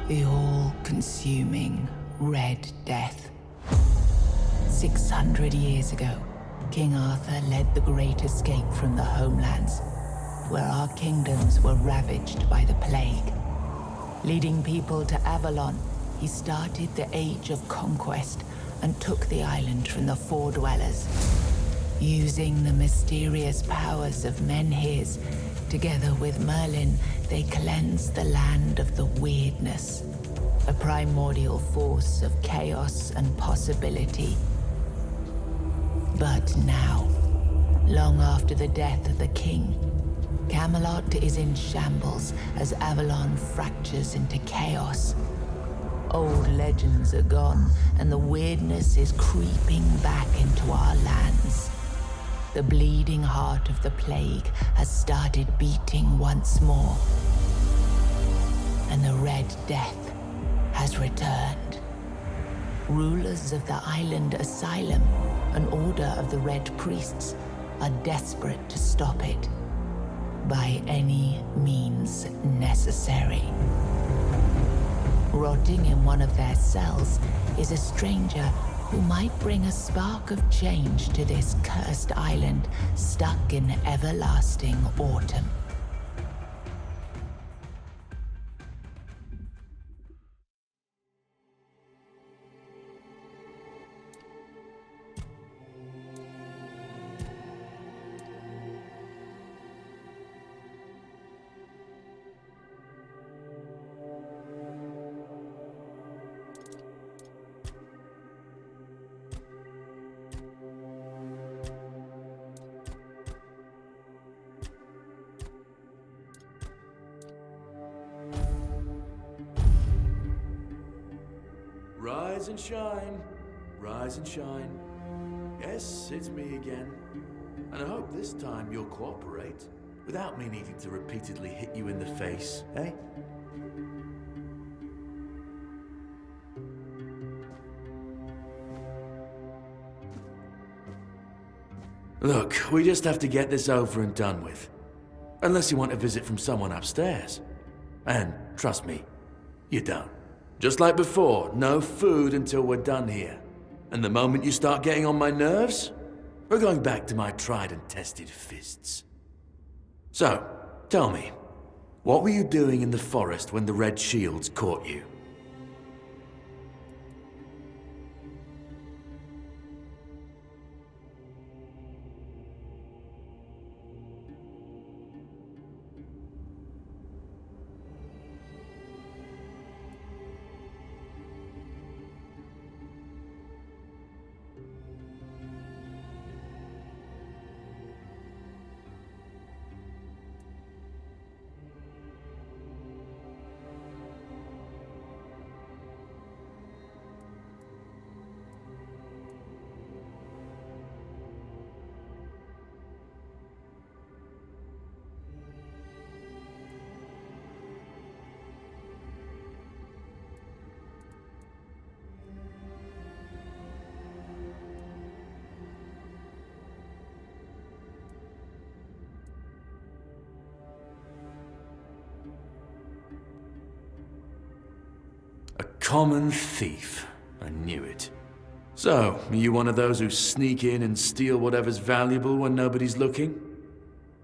The all-consuming Red Death. 600 years ago, King Arthur led the Great Escape from the homelands, where our kingdoms were ravaged by the plague. Leading people to Avalon, he started the Age of Conquest and took the island from the Four Dwellers. Using the mysterious powers of Menhirs, together with Merlin, they cleansed the land of the weirdness, a primordial force of chaos and possibility. But now, long after the death of the king, Camelot is in shambles as Avalon fractures into chaos. Old legends are gone, and the weirdness is creeping back into our lands. The bleeding heart of the plague has started beating once more, and the Red Death has returned. Rulers of the island asylum, an order of the Red Priests, are desperate to stop it by any means necessary. Rotting in one of their cells is a stranger who might bring a spark of change to this cursed island stuck in everlasting autumn. Rise and shine, rise and shine. Yes, it's me again. And I hope this time you'll cooperate, without me needing to repeatedly hit you in the face, eh? Look, we just have to get this over and done with. Unless you want a visit from someone upstairs. And trust me, you don't. Just like before, no food until we're done here. And the moment you start getting on my nerves, we're going back to my tried and tested fists. So, tell me, what were you doing in the forest when the Red Shields caught you? Common thief. I knew it. So, are you one of those who sneak in and steal whatever's valuable when nobody's looking?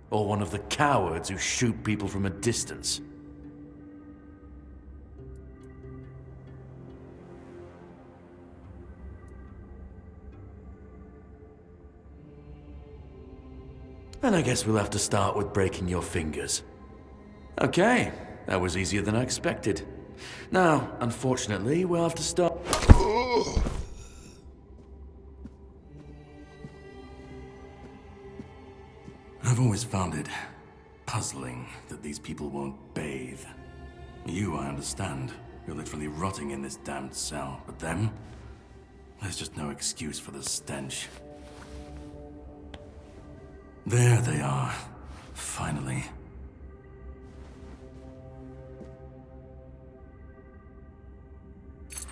Or one of the cowards who shoot people from a distance? Then I guess we'll have to start with breaking your fingers. Okay, that was easier than I expected. Now, unfortunately, we'll have to start... I've always found it puzzling that these people won't bathe. You, I understand. You're literally rotting in this damned cell. But them? There's just no excuse for the stench. There they are. Finally.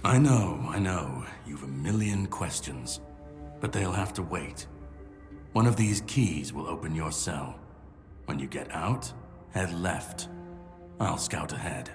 I know. You've a million questions. But they'll have to wait. One of these keys will open your cell. When you get out, head left. I'll scout ahead.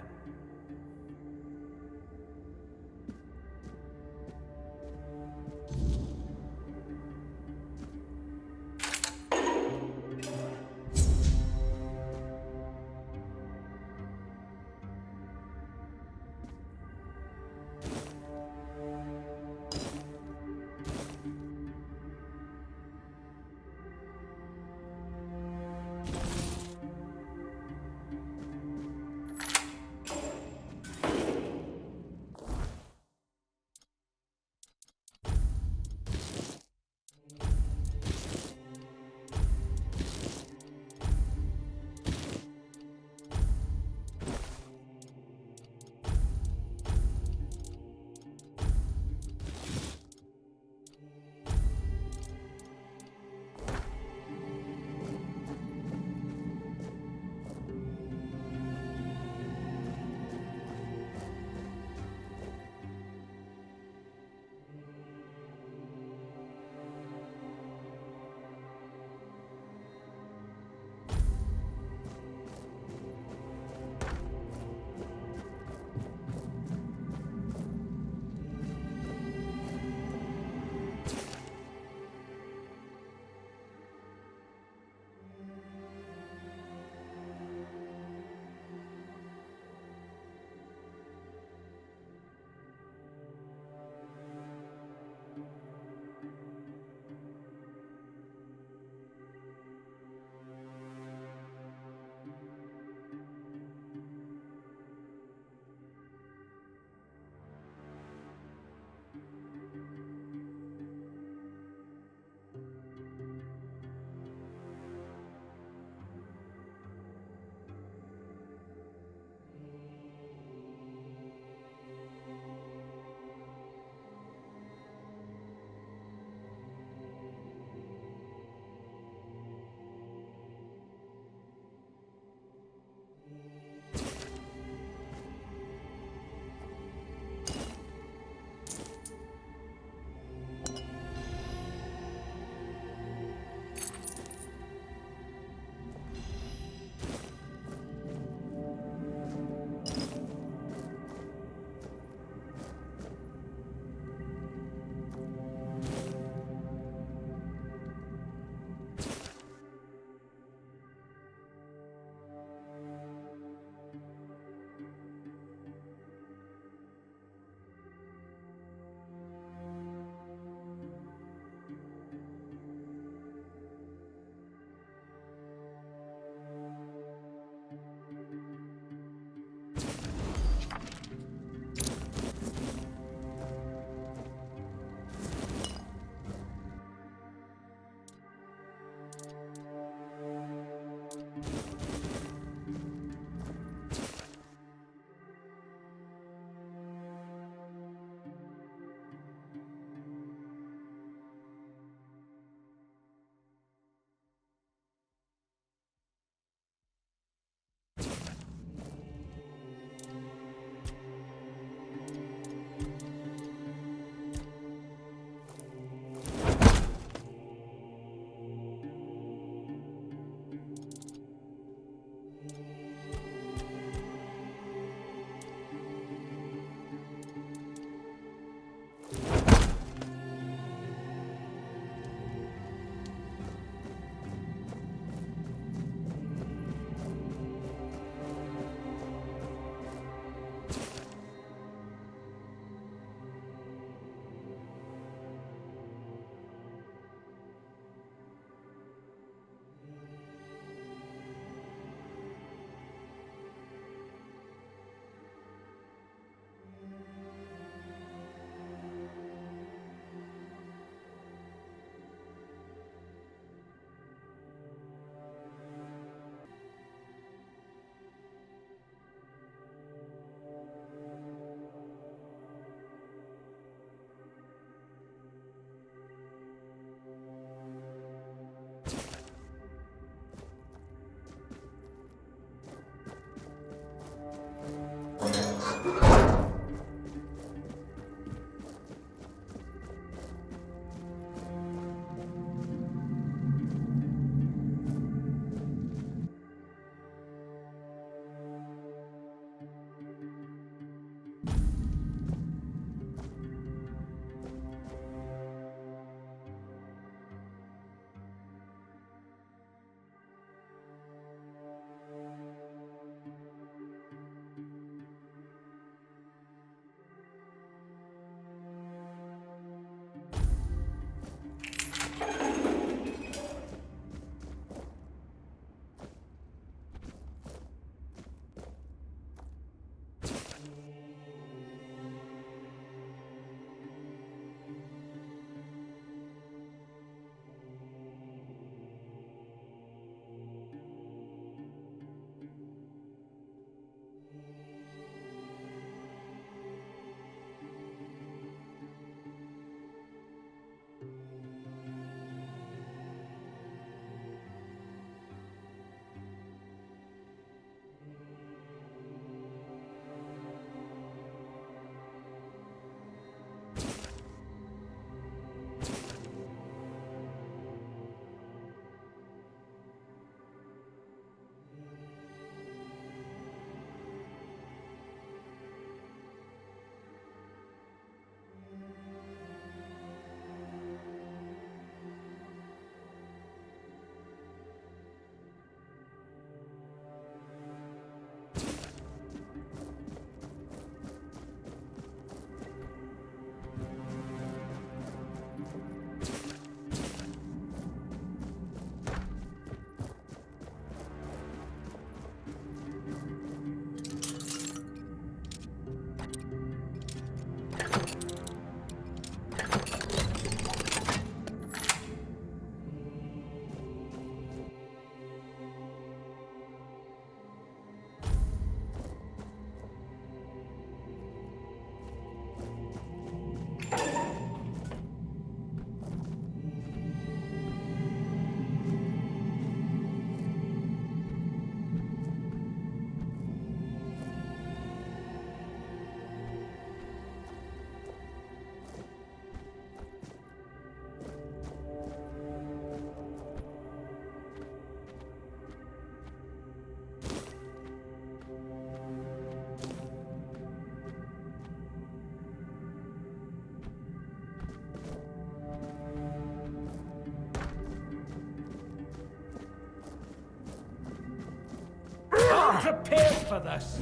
prepared for this.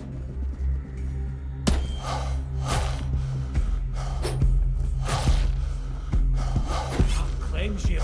I'll cleanse you.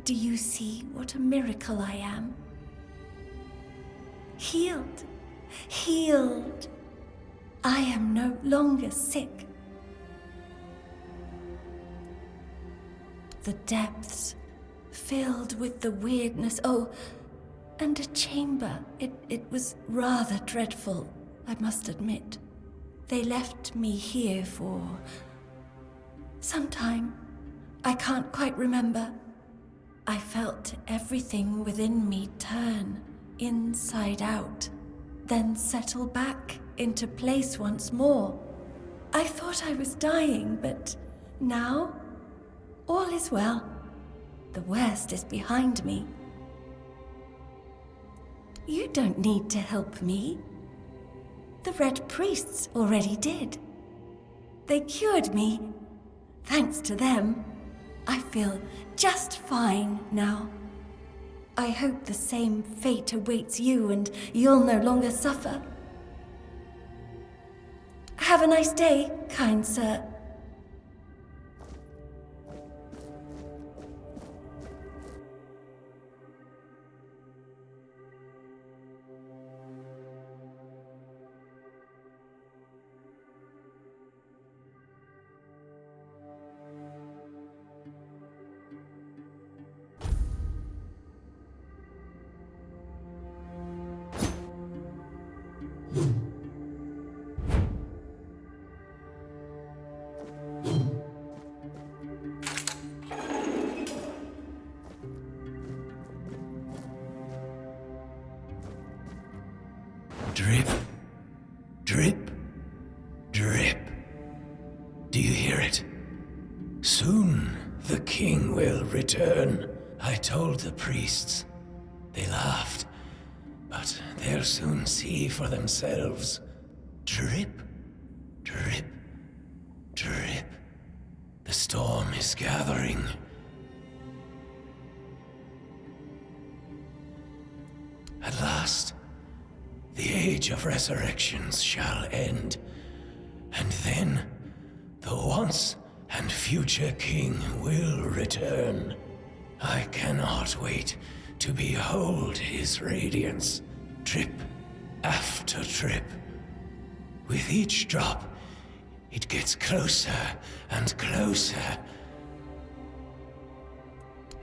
Do you see what a miracle I am? Healed. Healed. I am no longer sick. The depths filled with the weirdness. Oh, and a chamber. It was rather dreadful, I must admit. They left me here for some time. I can't quite remember. I felt everything within me turn inside out, then settle back into place once more. I thought I was dying, but now all is well. The worst is behind me. You don't need to help me. The Red Priests already did. They cured me. Thanks to them, I feel just fine now. I hope the same fate awaits you and you'll no longer suffer. Have a nice day, kind sir. Drip, drip, drip. Do you hear it? Soon the king will return. I told the priests. They laughed, but they'll soon see for themselves. Drip, drip, drip. The storm is gathering. At last, the age of resurrections shall end, and then the once and future king will return. I cannot wait to behold his radiance, drip after drip. With each drop, it gets closer and closer.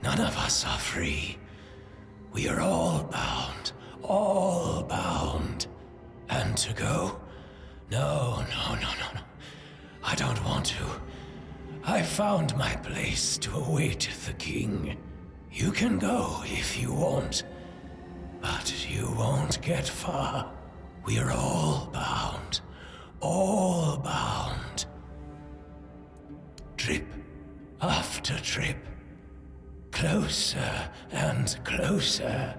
None of us are free. We are all bound. All bound. And to go? No. I don't want to. I found my place to await the king. You can go if you want, but you won't get far. We are all bound. All bound. Trip after trip. Closer and closer.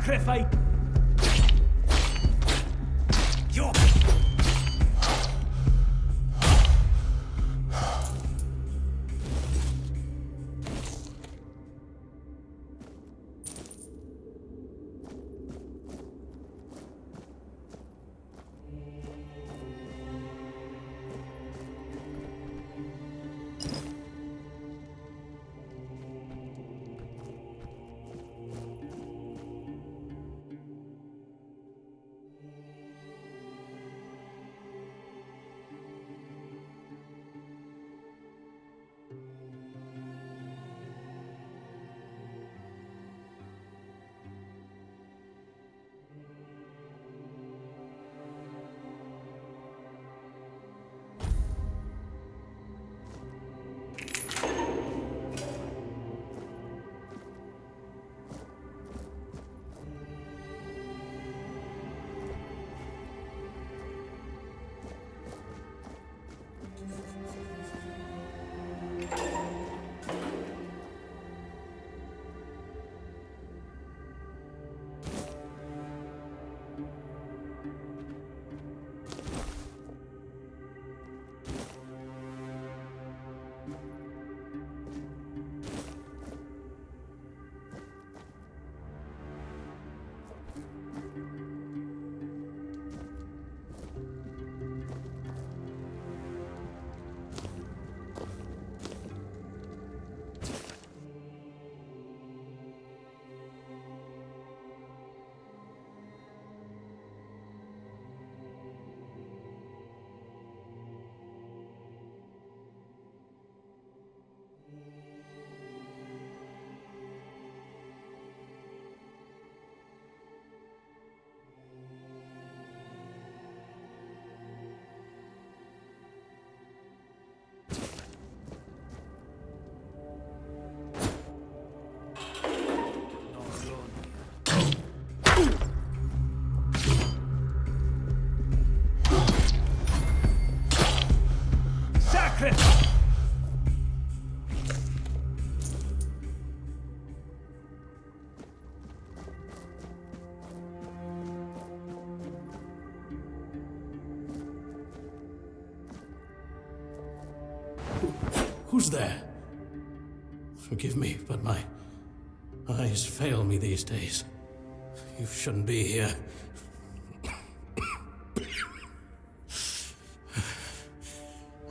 Sacrifice! Yo! Who's there? Forgive me, but my eyes fail me these days. You shouldn't be here.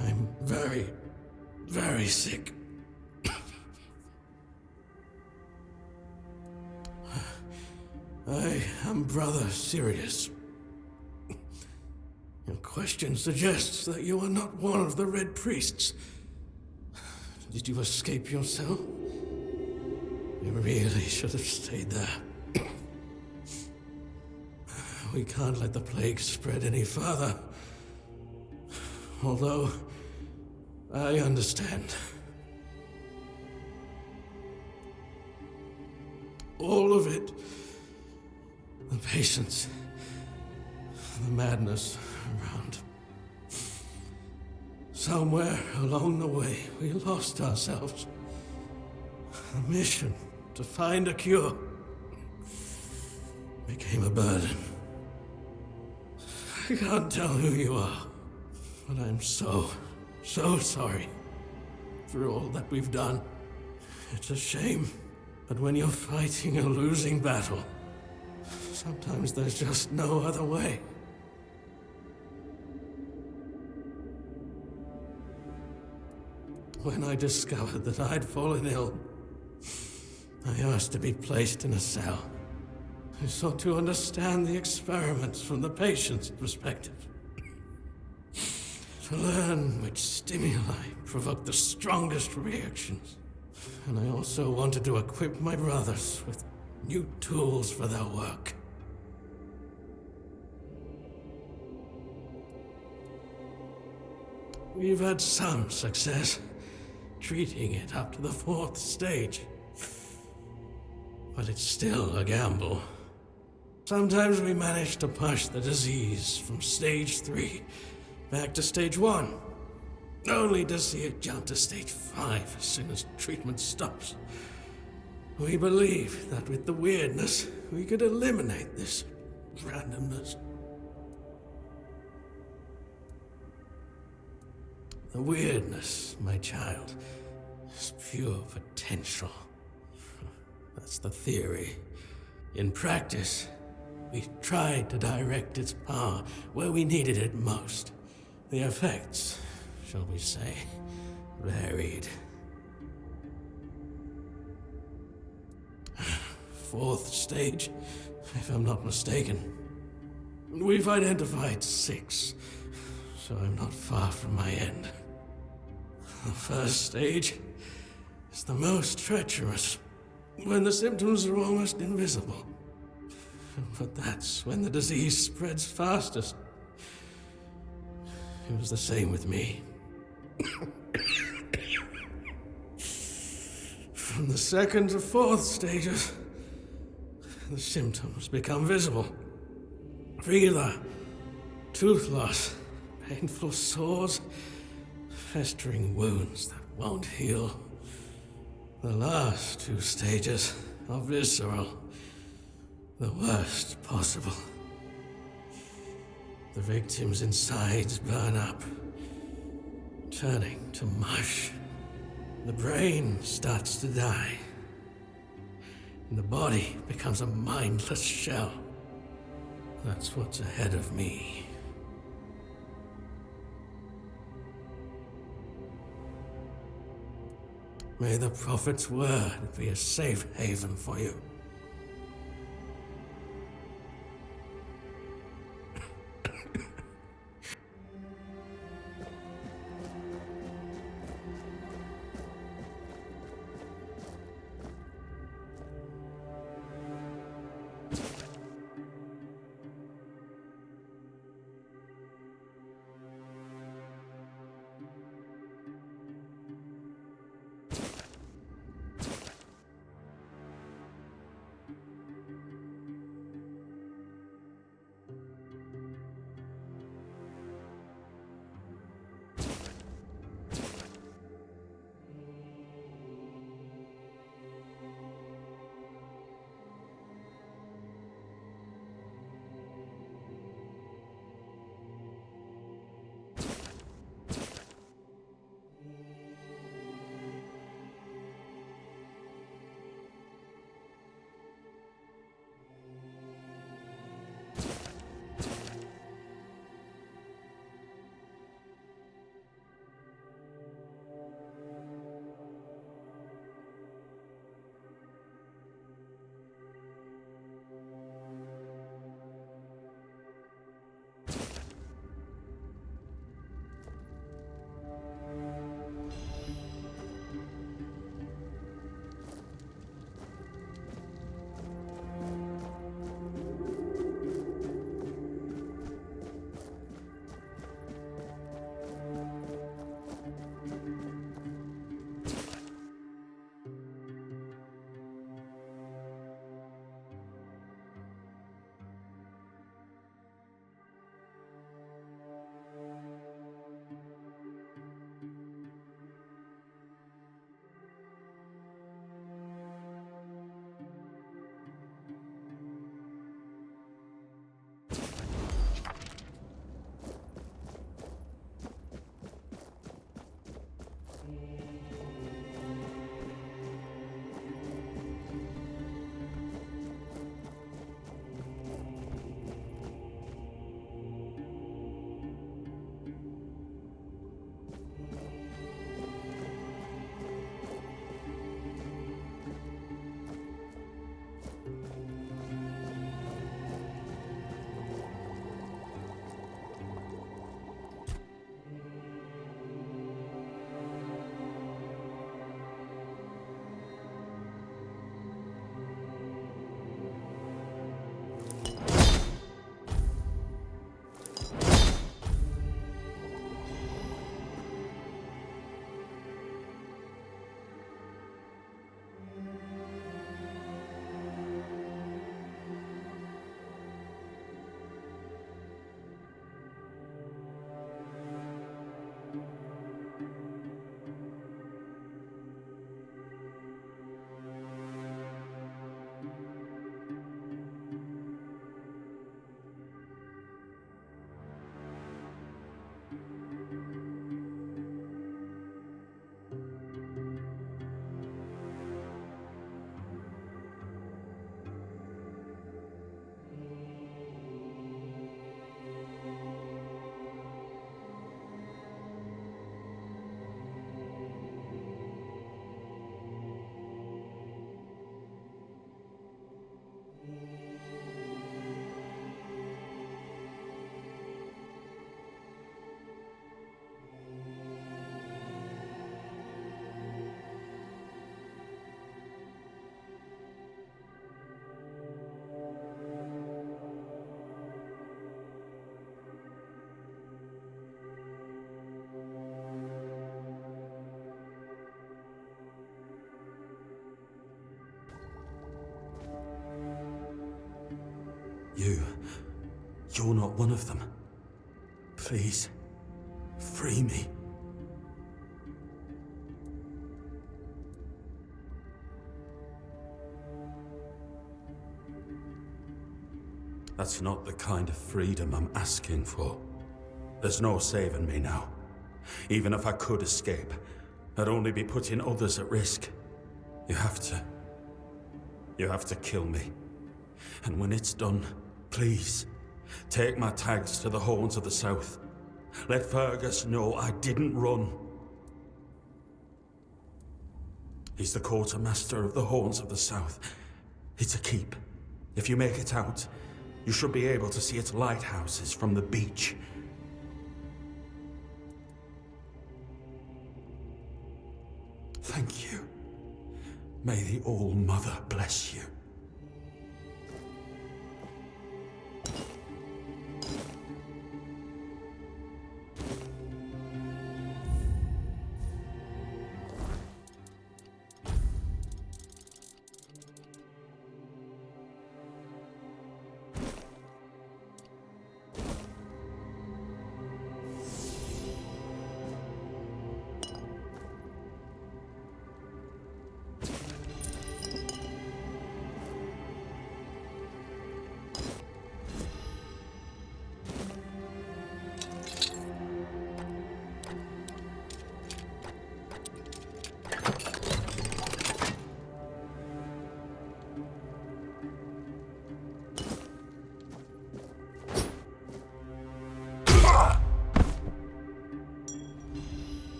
I'm very, very sick. I am Brother Sirius. Your question suggests that you are not one of the Red Priests. Did you escape yourself? You really should have stayed there. We can't let the plague spread any further. Although, I understand. All of it. The patience. The madness around. Somewhere along the way, we lost ourselves. The mission to find a cure became a burden. I can't tell who you are, but I'm so sorry for all that we've done. It's a shame, but when you're fighting a losing battle, sometimes there's just no other way. When I discovered that I'd fallen ill, I asked to be placed in a cell. I sought to understand the experiments from the patient's perspective. To learn which stimuli provoke the strongest reactions. And I also wanted to equip my brothers with new tools for their work. We've had some success treating it up to the 4th stage. But it's still a gamble. Sometimes we manage to push the disease from stage 3 back to stage 1, only to see it jump to stage 5 as soon as treatment stops. We believe that with the weirdness, we could eliminate this randomness. The weirdness, my child, is pure potential. That's the theory. In practice, we tried to direct its power where we needed it most. The effects, shall we say, varied. Fourth stage, if I'm not mistaken. We've identified 6, so I'm not far from my end. The first stage is the most treacherous, when the symptoms are almost invisible. But that's when the disease spreads fastest. It was the same with me. From the second to fourth stages, the symptoms become visible. Fever, tooth loss, painful sores, festering wounds that won't heal. The last 2 stages are visceral, the worst possible. The victim's insides burn up, turning to mush. The brain starts to die, and the body becomes a mindless shell. That's what's ahead of me. May the Prophet's word be a safe haven for you. you're not one of them. Please, free me. That's not the kind of freedom I'm asking for. There's no saving me now. Even if I could escape, I'd only be putting others at risk. You have to kill me. And when it's done, please, take my tags to the Horns of the South. Let Fergus know I didn't run. He's the quartermaster of the Horns of the South. It's a keep. If you make it out, you should be able to see its lighthouses from the beach. Thank you. May the All-Mother bless you.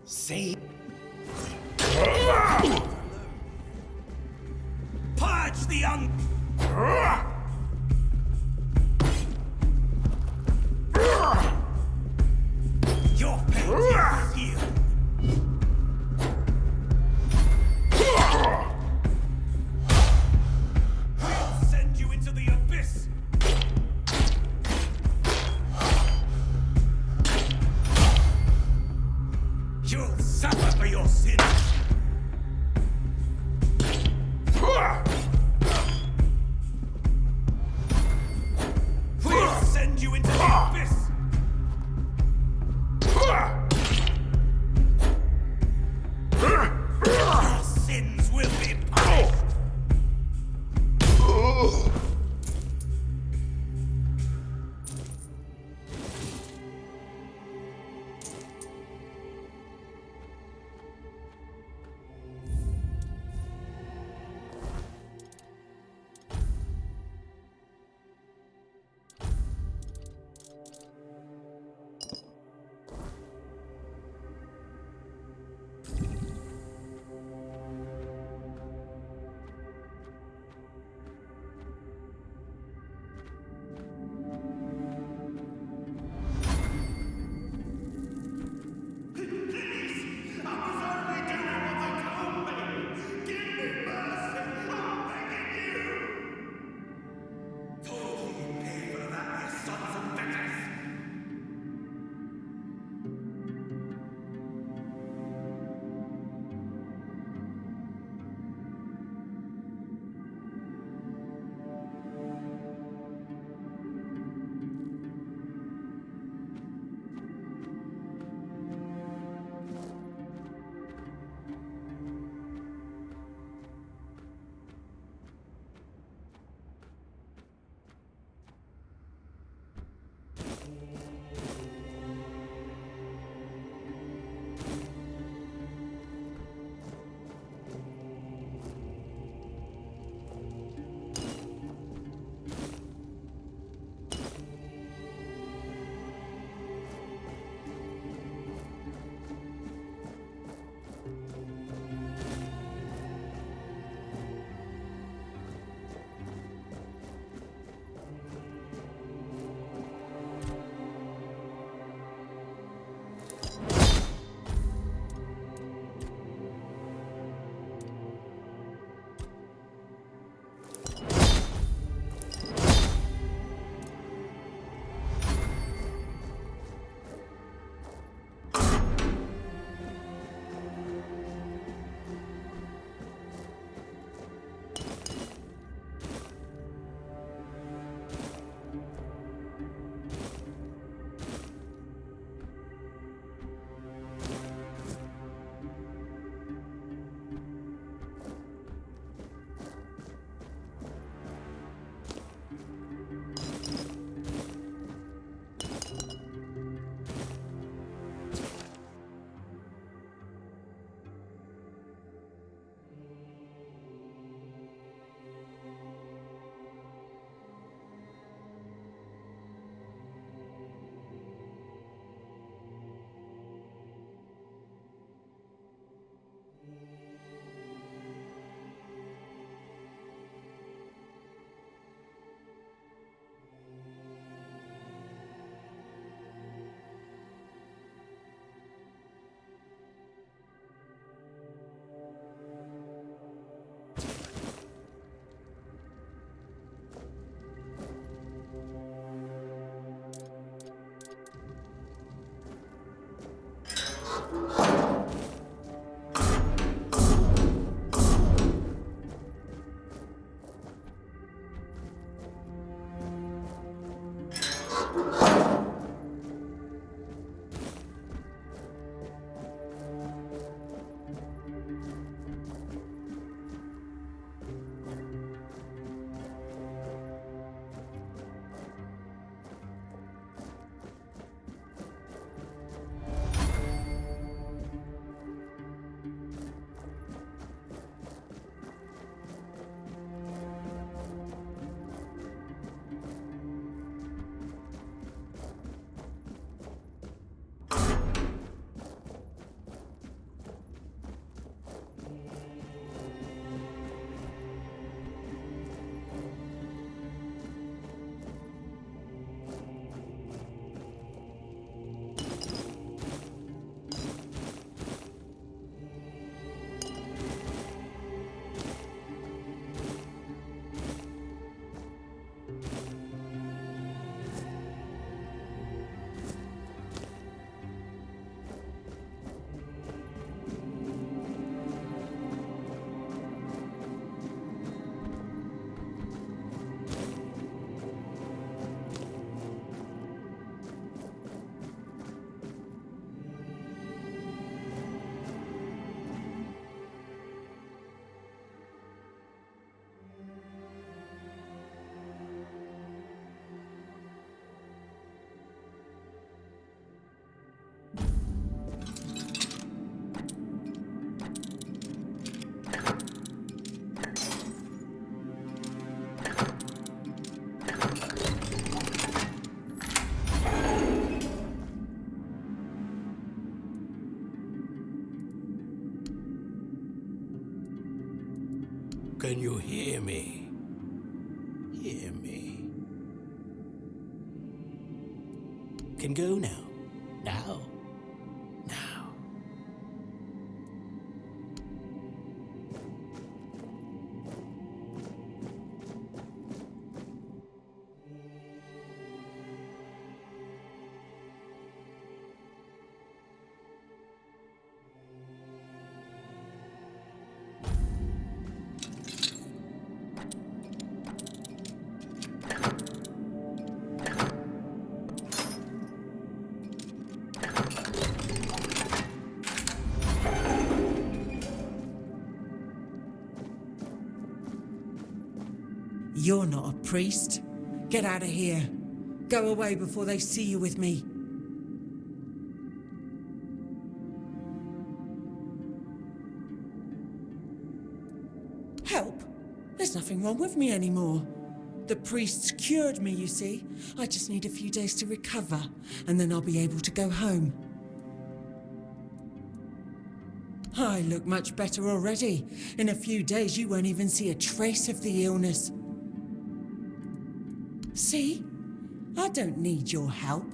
See? Purge the Your fate is here. We'll send you into the abyss. You'll suffer. Can you hear me? Hear me. Can go now. Now. Now. You're not a priest. Get out of here. Go away before they see you with me. Help? There's nothing wrong with me anymore. The priests cured me, you see. I just need a few days to recover, and then I'll be able to go home. I look much better already. In a few days, you won't even see a trace of the illness. See? I don't need your help.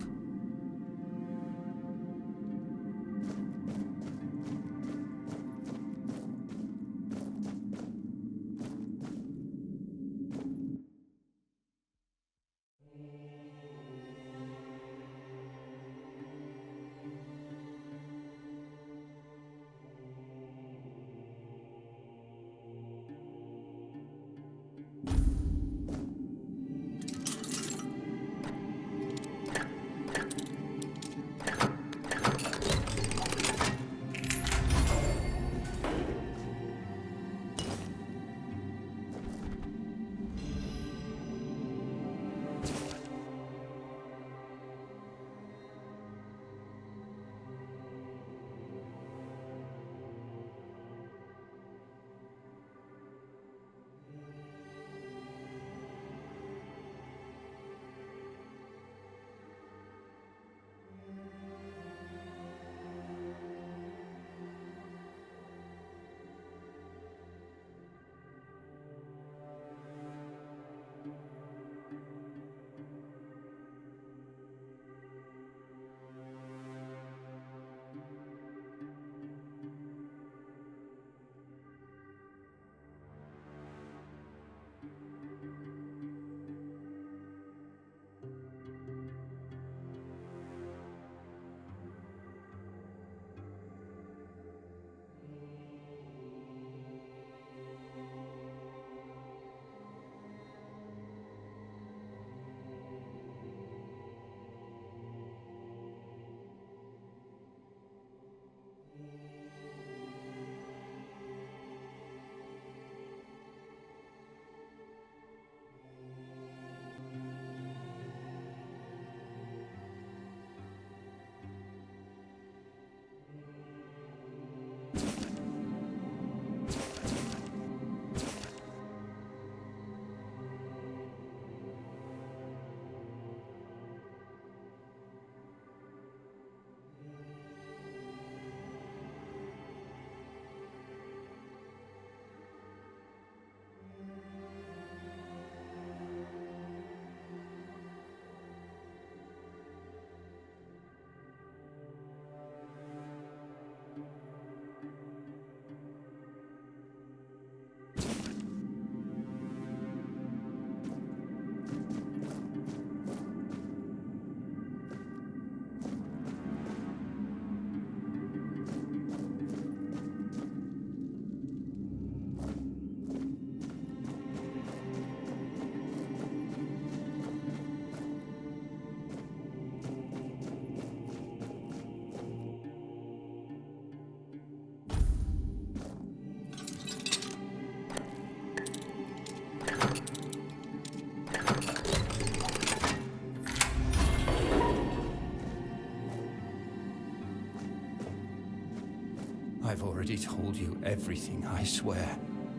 I've already told you everything, I swear.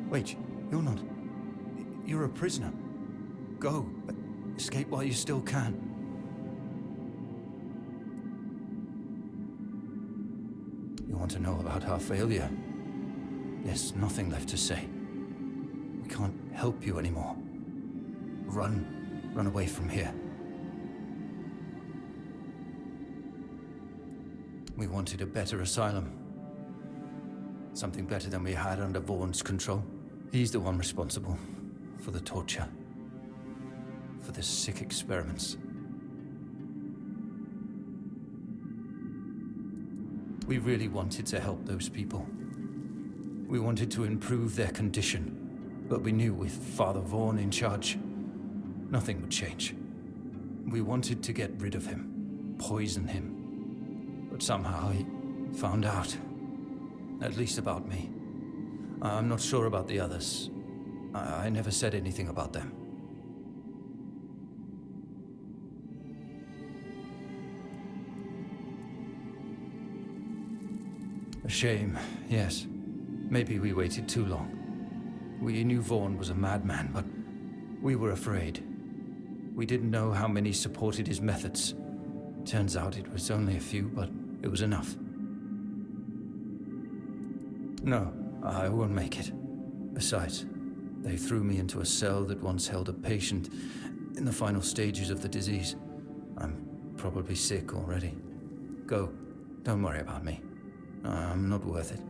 Wait, you're not... You're a prisoner. Go. Escape while you still can. You want to know about our failure? There's nothing left to say. We can't help you anymore. Run. Run away from here. We wanted a better asylum. Something better than we had under Vaughn's control. He's the one responsible for the torture, for the sick experiments. We really wanted to help those people. We wanted to improve their condition, but we knew with Father Vaughn in charge, nothing would change. We wanted to get rid of him, poison him, but somehow he found out. At least about me. I'm not sure about the others. I never said anything about them. A shame, yes. Maybe we waited too long. We knew Vaughn was a madman, but we were afraid. We didn't know how many supported his methods. Turns out it was only a few, but it was enough. No, I won't make it. Besides, they threw me into a cell that once held a patient in the final stages of the disease. I'm probably sick already. Go. Don't worry about me. I'm not worth it.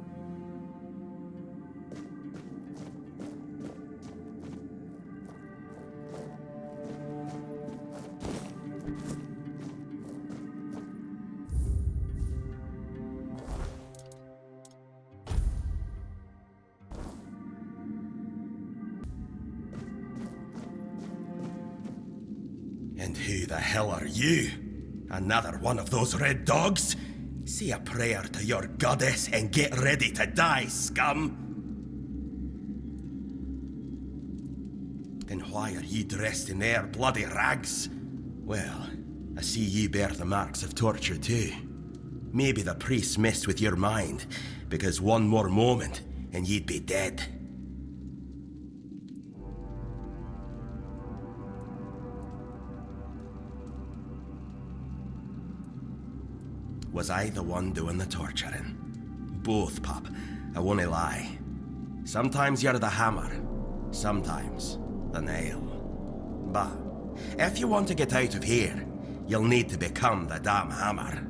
And who the hell are you? Another one of those red dogs? Say a prayer to your goddess and get ready to die, scum! Then why are you dressed in their bloody rags? Well, I see you bear the marks of torture too. Maybe the priest messed with your mind, because one more moment and you'd be dead. Was I the one doing the torturing? Both, pup. I won't lie. Sometimes you're the hammer, sometimes the nail. But if you want to get out of here, you'll need to become the damn hammer.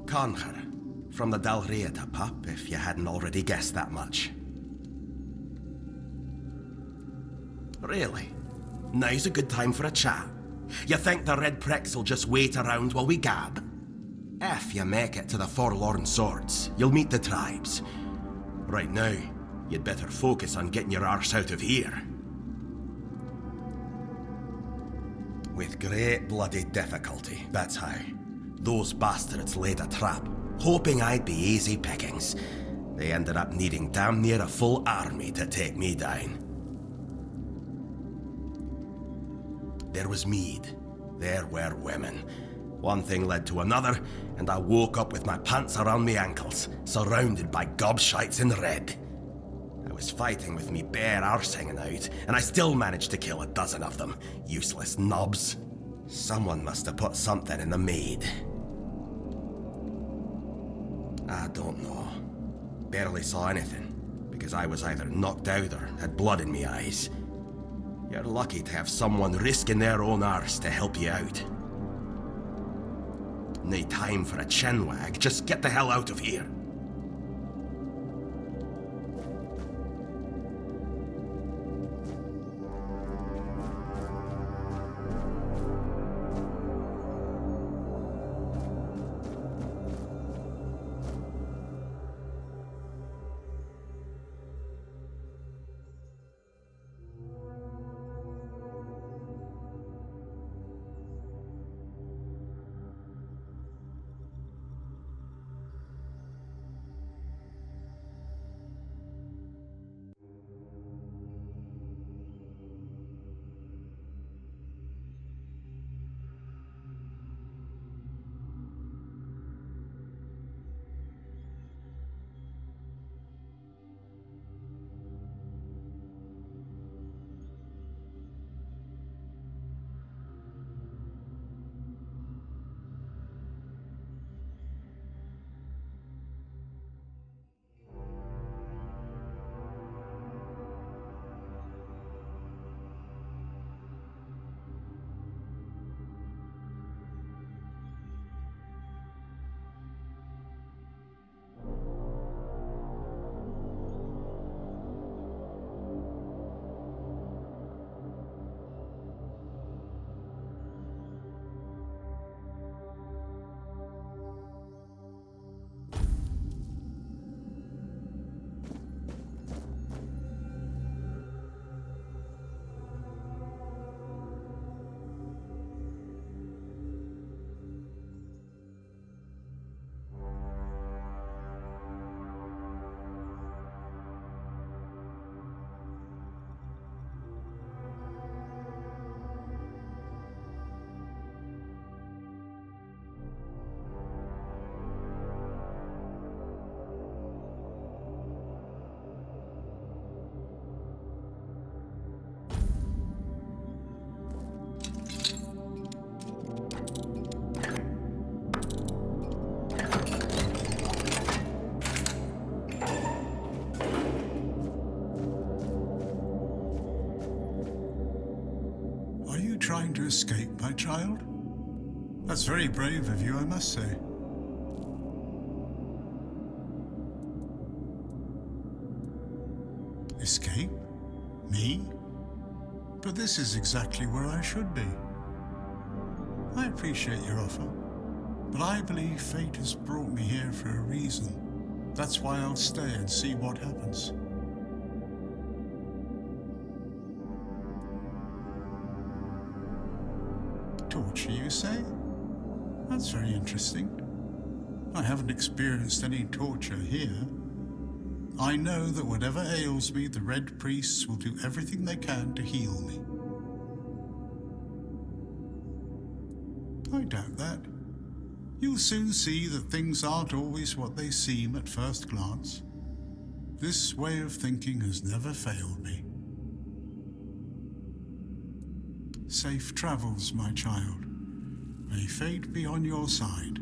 Conquer, from the Dalriata, pup, if you hadn't already guessed that much. Really? Now's a good time for a chat. You think the red pricks will just wait around while we gab? If you make it to the Forlorn Swords, you'll meet the tribes. Right now, you'd better focus on getting your arse out of here. With great bloody difficulty, that's how. Those bastards laid a trap, hoping I'd be easy pickings. They ended up needing damn near a full army to take me down. There was mead. There were women. One thing led to another, and I woke up with my pants around my ankles, surrounded by gobshites in red. I was fighting with me bare arse hanging out, and I still managed to kill a dozen of them. Useless knobs. Someone must have put something in the mead. I don't know. Barely saw anything, because I was either knocked out or had blood in my eyes. You're lucky to have someone risking their own arse to help you out. No time for a chinwag, just get the hell out of here. trying to escape, my child? That's very brave of you, I must say. Escape? Me? But this is exactly where I should be. I appreciate your offer, but I believe fate has brought me here for a reason. That's why I'll stay and see what happens. Torture, you say? That's very interesting. I haven't experienced any torture here. I know that whatever ails me, the Red Priests will do everything they can to heal me. I doubt that. You'll soon see that things aren't always what they seem at first glance. This way of thinking has never failed me. Safe travels, my child. May fate be on your side.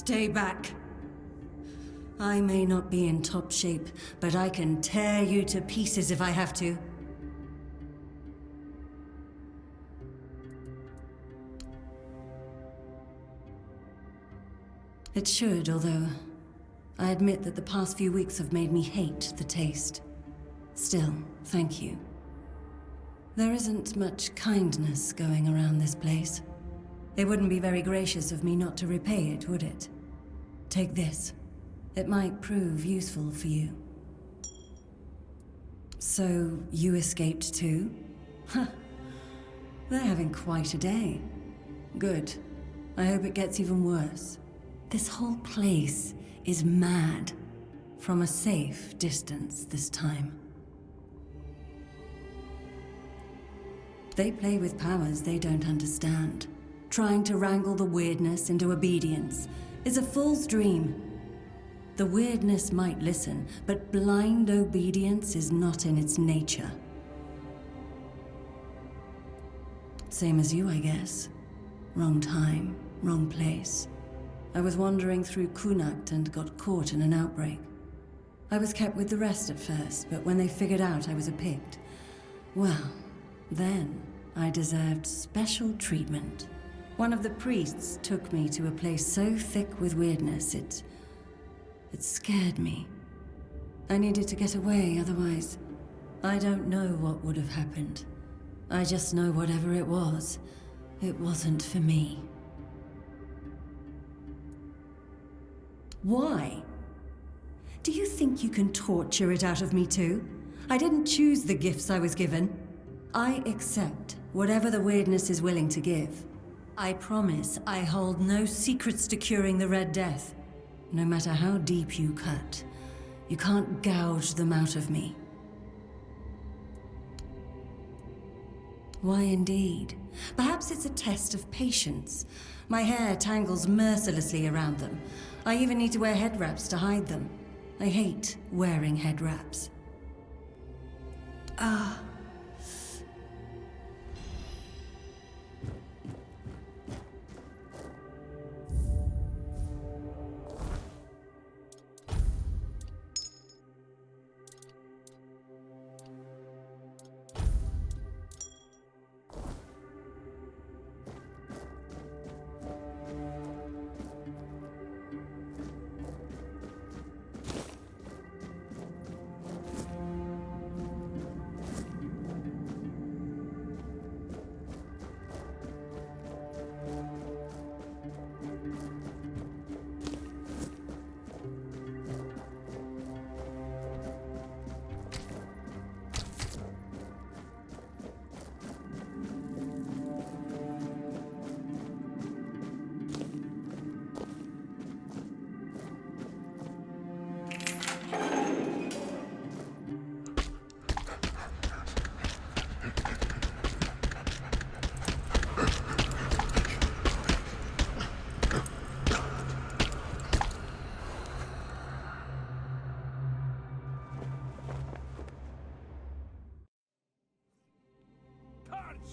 Stay back. I may not be in top shape, but I can tear you to pieces if I have to. It should, although I admit that the past few weeks have made me hate the taste. Still, thank you. There isn't much kindness going around this place. It wouldn't be very gracious of me not to repay it, would it? Take this. It might prove useful for you. So, you escaped too? Huh. They're having quite a day. Good. I hope it gets even worse. This whole place is mad. From a safe distance this time. They play with powers they don't understand. Trying to wrangle the weirdness into obedience is a fool's dream. The weirdness might listen, but blind obedience is not in its nature. Same as you, I guess. Wrong time, wrong place. I was wandering through Kunakt and got caught in an outbreak. I was kept with the rest at first, but when they figured out I was a Pict, well, then I deserved special treatment. One of the priests took me to a place so thick with weirdness, it scared me. I needed to get away, otherwise, I don't know what would have happened. I just know whatever it wasn't for me. Why? Do you think you can torture it out of me too? I didn't choose the gifts I was given. I accept whatever the weirdness is willing to give. I promise I hold no secrets to curing the Red Death. No matter how deep you cut, you can't gouge them out of me. Why indeed? Perhaps it's a test of patience. My hair tangles mercilessly around them. I even need to wear head wraps to hide them. I hate wearing head wraps.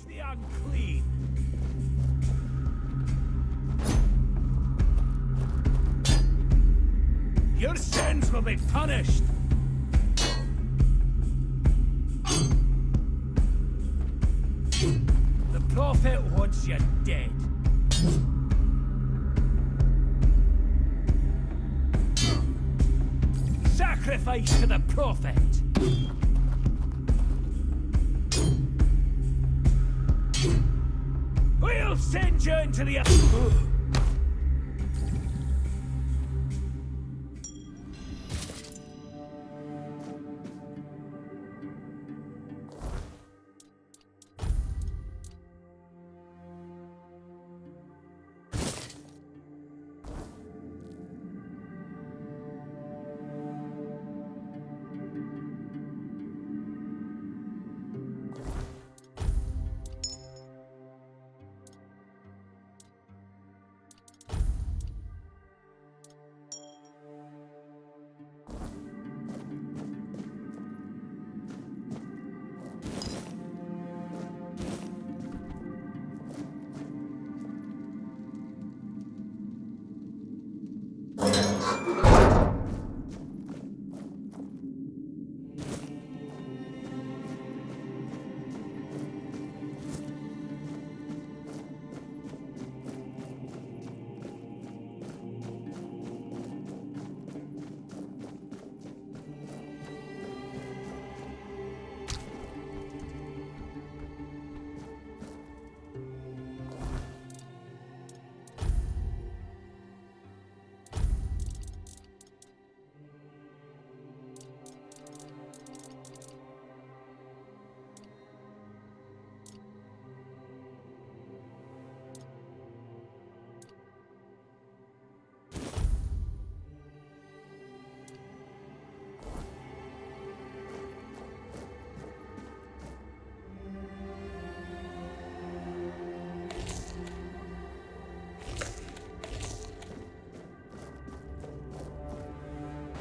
The unclean. Your sins will be punished. The prophet wants you dead. Sacrifice to the prophet. We'll send you into the...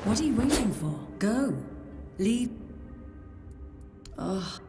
What are you waiting for? Go. Leave. Ugh.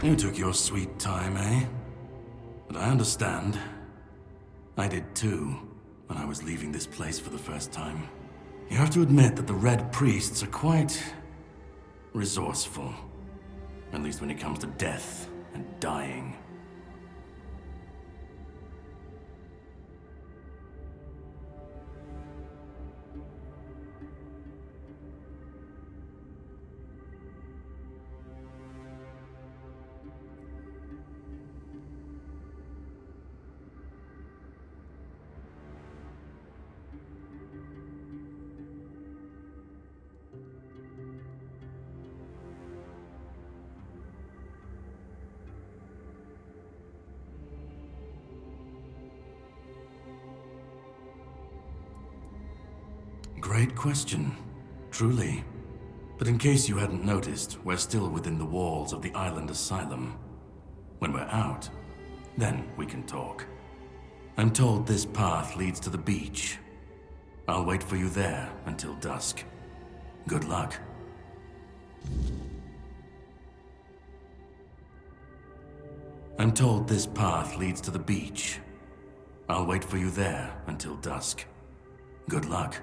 You took your sweet time, eh? But I understand. I did too, when I was leaving this place for the first time. You have to admit that the Red Priests are quite resourceful. At least when it comes to death and dying. Great question, truly. But in case you hadn't noticed, we're still within the walls of the island asylum. When we're out, then we can talk. I'm told this path leads to the beach. I'll wait for you there until dusk. Good luck. I'm told this path leads to the beach. I'll wait for you there until dusk. Good luck.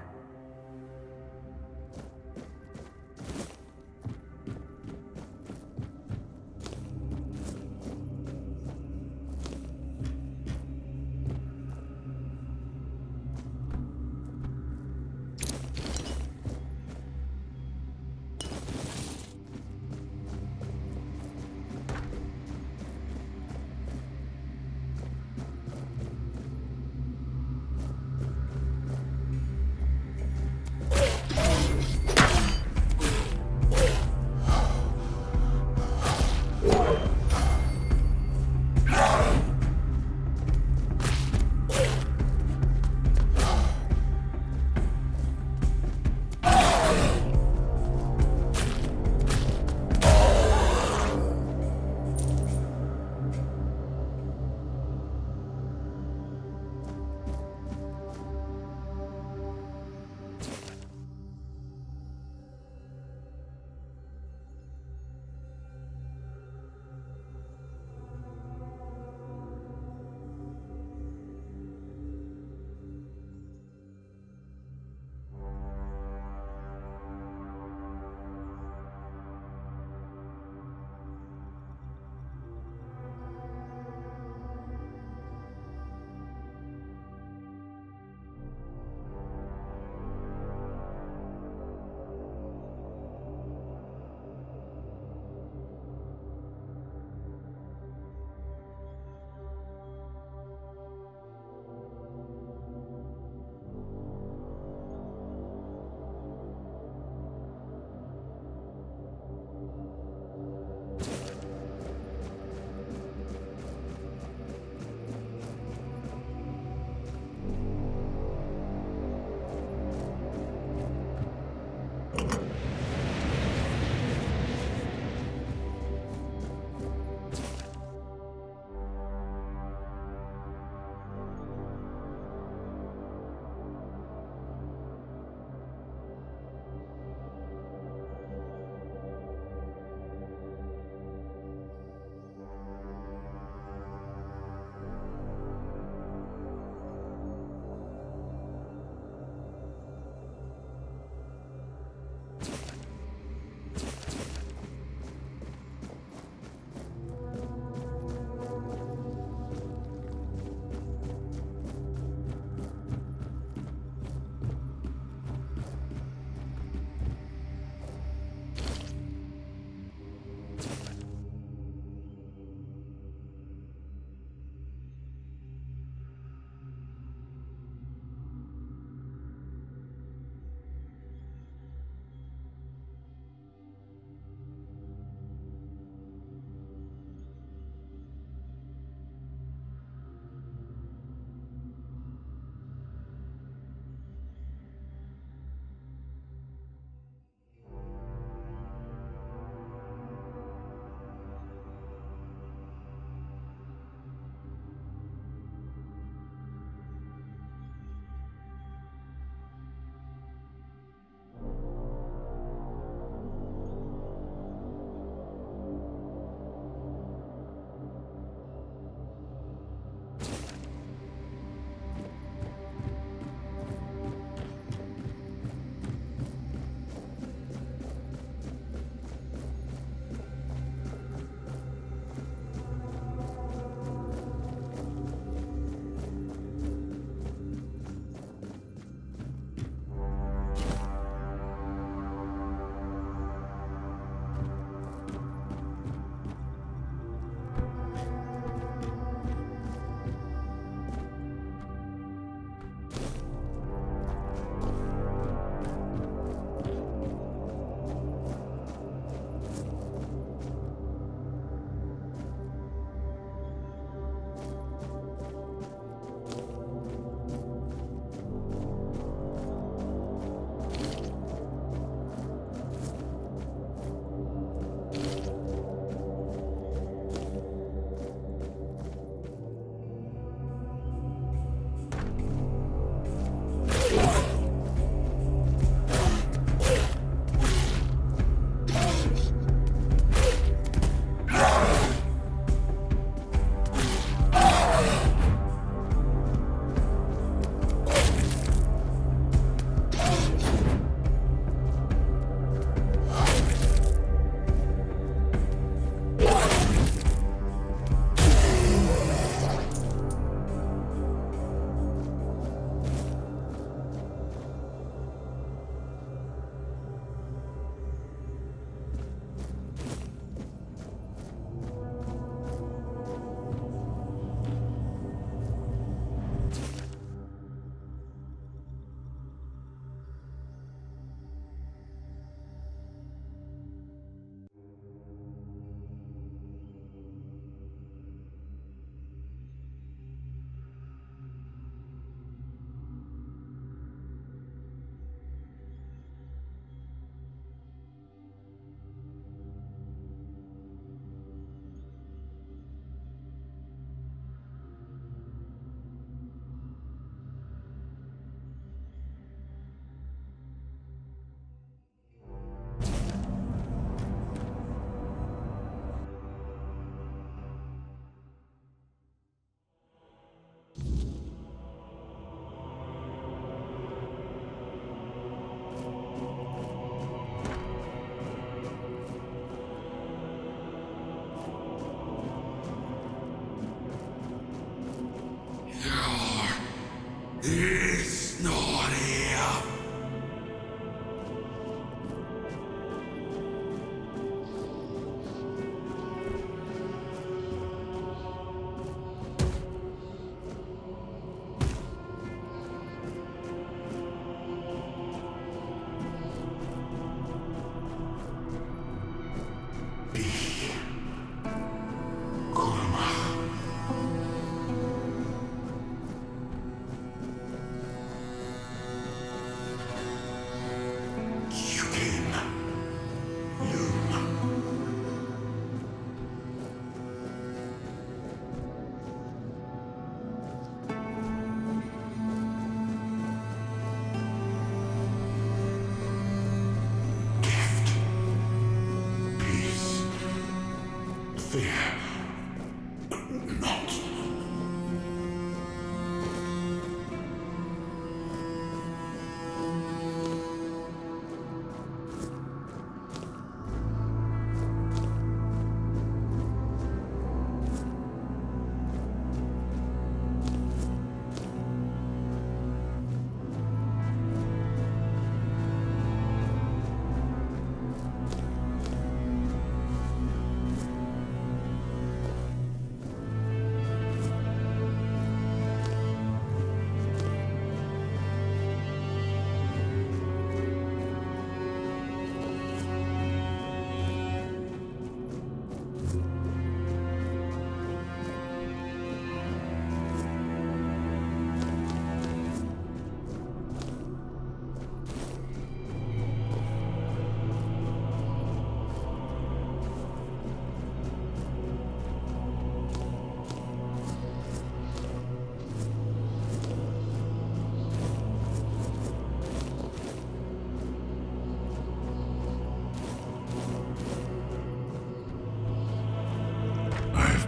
It's not here.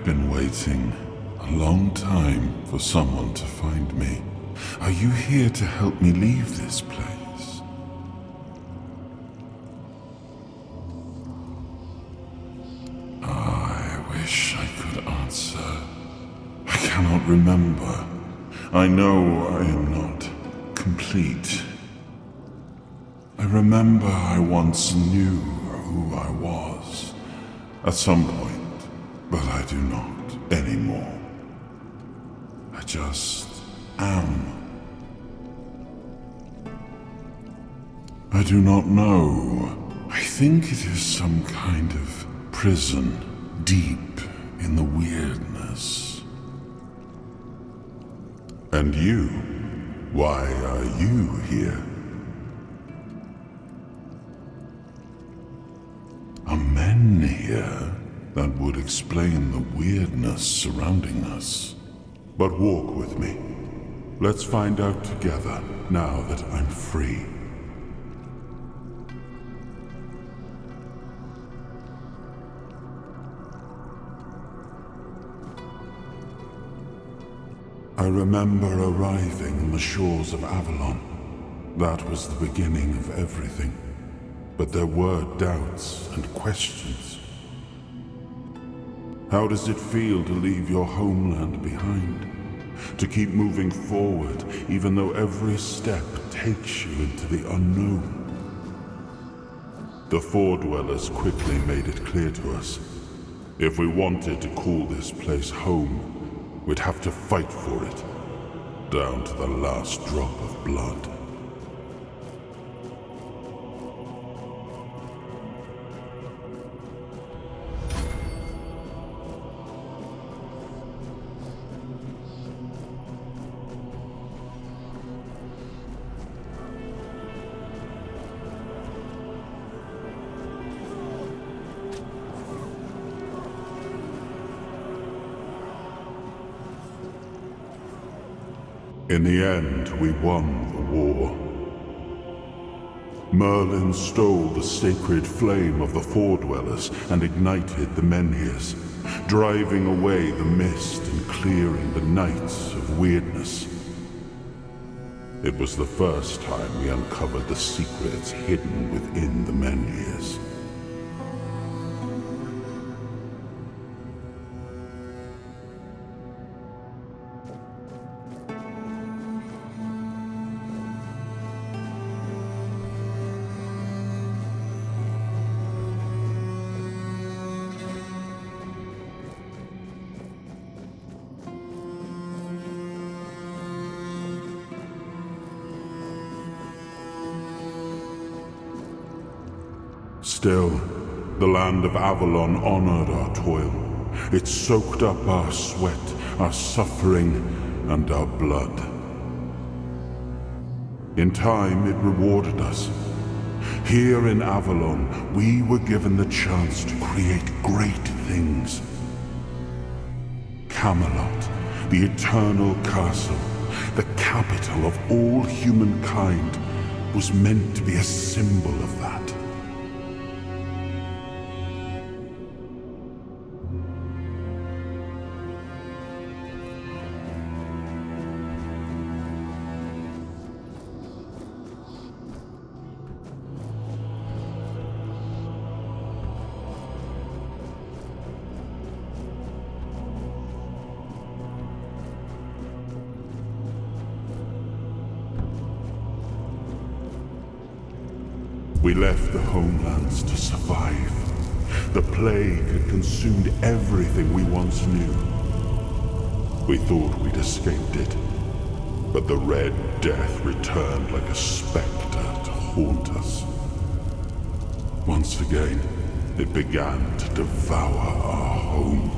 Been waiting a long time for someone to find me. Are you here to help me leave this place? I wish I could answer. I cannot remember. I know I am not complete. I remember I once knew who I was at some point. But I do not anymore. I just am. I do not know. I think it is some kind of prison deep in the weirdness. And you? Why are you here? Are men here? That would explain the weirdness surrounding us. But walk with me. Let's find out together now that I'm free. I remember arriving on the shores of Avalon. That was the beginning of everything. But there were doubts and questions. How does it feel to leave your homeland behind? To keep moving forward, even though every step takes you into the unknown? The Four Dwellers quickly made it clear to us. If we wanted to call this place home, we'd have to fight for it, down to the last drop of blood. In the end, we won the war. Merlin stole the sacred flame of the Four Dwellers and ignited the Menhirs, driving away the mist and clearing the nights of weirdness. It was the first time we uncovered the secrets hidden within the Menhirs. Still, the land of Avalon honored our toil. It soaked up our sweat, our suffering, and our blood. In time, it rewarded us. Here in Avalon, we were given the chance to create great things. Camelot, the eternal castle, the capital of all humankind, was meant to be a symbol of that. We left the homelands to survive. The plague had consumed everything we once knew. We thought we'd escaped it, but the Red Death returned like a specter to haunt us. Once again, it began to devour our home.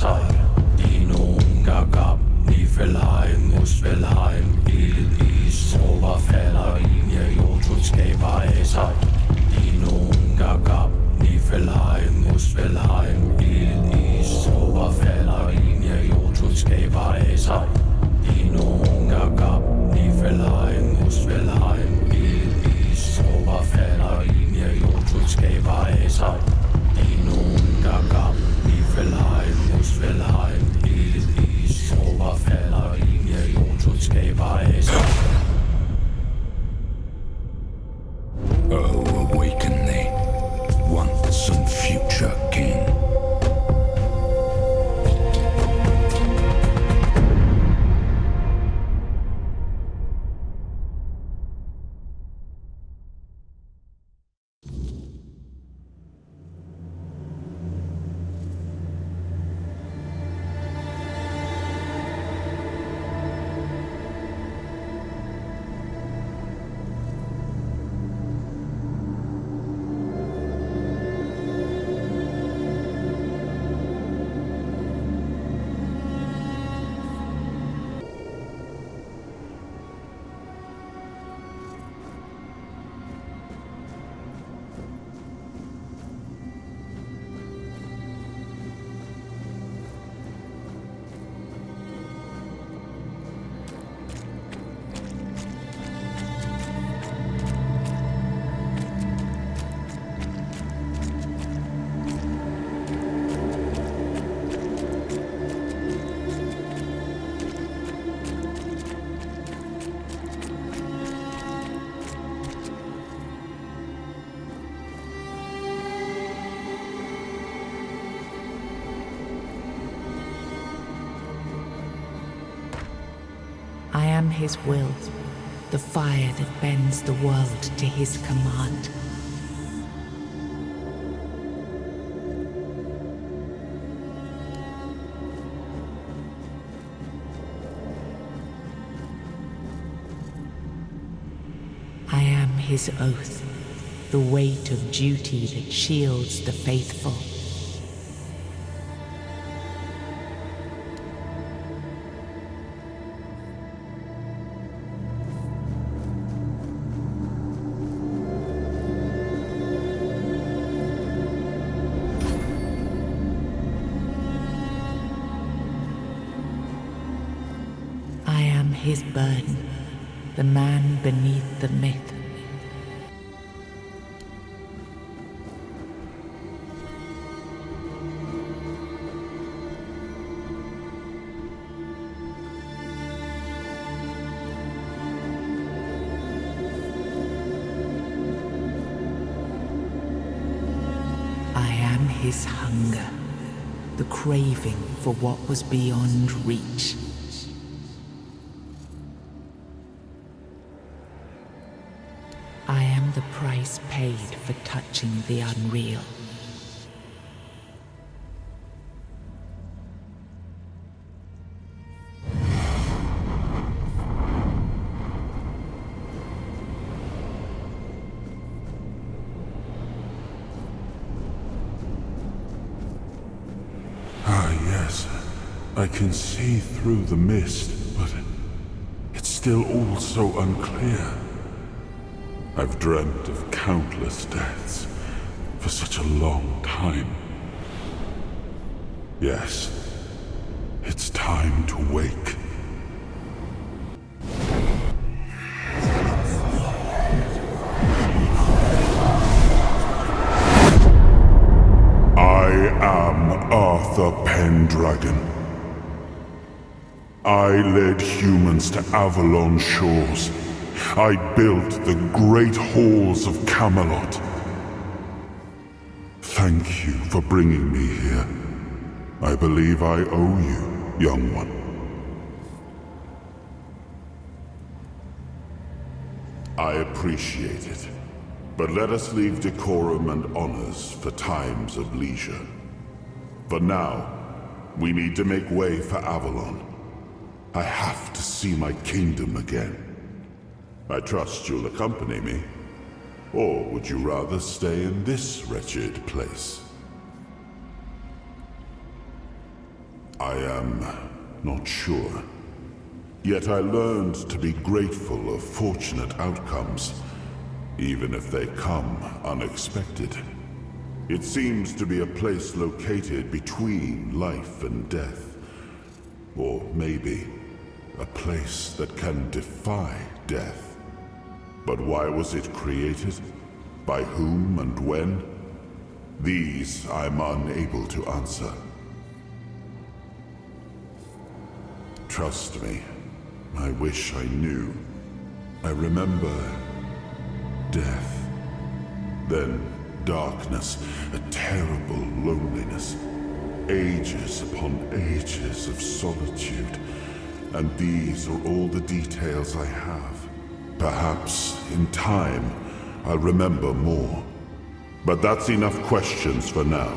Weisheit, die nun gar gab, nie verleihen, muss verleihen. Is Oberfäller, Linie, Jotutsgeber, Weisheit, die nun gar gab, nie verleihen, muss verleihen. Is Oberfäller, Linie, Jotutsgeber, Weisheit, die nun gar gab, nie verleihen, muss verleihen. Is Oberfäller, Linie, Jotutsgeber, Weisheit, die nun gar gab, nie verleihen, muss verleihen. Is Oberfäller, Linie, Jotutsgeber, Weisheit. Oh, awaken thee, once and future king. I am his will, the fire that bends the world to his command. I am his oath, the weight of duty that shields the faithful. His burden, the man beneath the myth. I am his hunger, the craving for what was beyond reach. I am the price paid for touching the unreal. Ah, yes. I can see through the mist, but it's still all so unclear. I've dreamt of countless deaths for such a long time. Yes, it's time to wake. I am Arthur Pendragon. I led humans to Avalon shores. I built the great halls of Camelot. Thank you for bringing me here. I believe I owe you, young one. I appreciate it, but let us leave decorum and honors for times of leisure. For now, we need to make way for Avalon. I have to see my kingdom again. I trust you'll accompany me. Or would you rather stay in this wretched place? I am not sure. Yet I learned to be grateful of fortunate outcomes, even if they come unexpected. It seems to be a place located between life and death. Or maybe a place that can defy death. But why was it created? By whom and when? These I'm unable to answer. Trust me, I wish I knew. I remember death, then darkness, a terrible loneliness, ages upon ages of solitude, and these are all the details I have. Perhaps, in time, I'll remember more. But that's enough questions for now.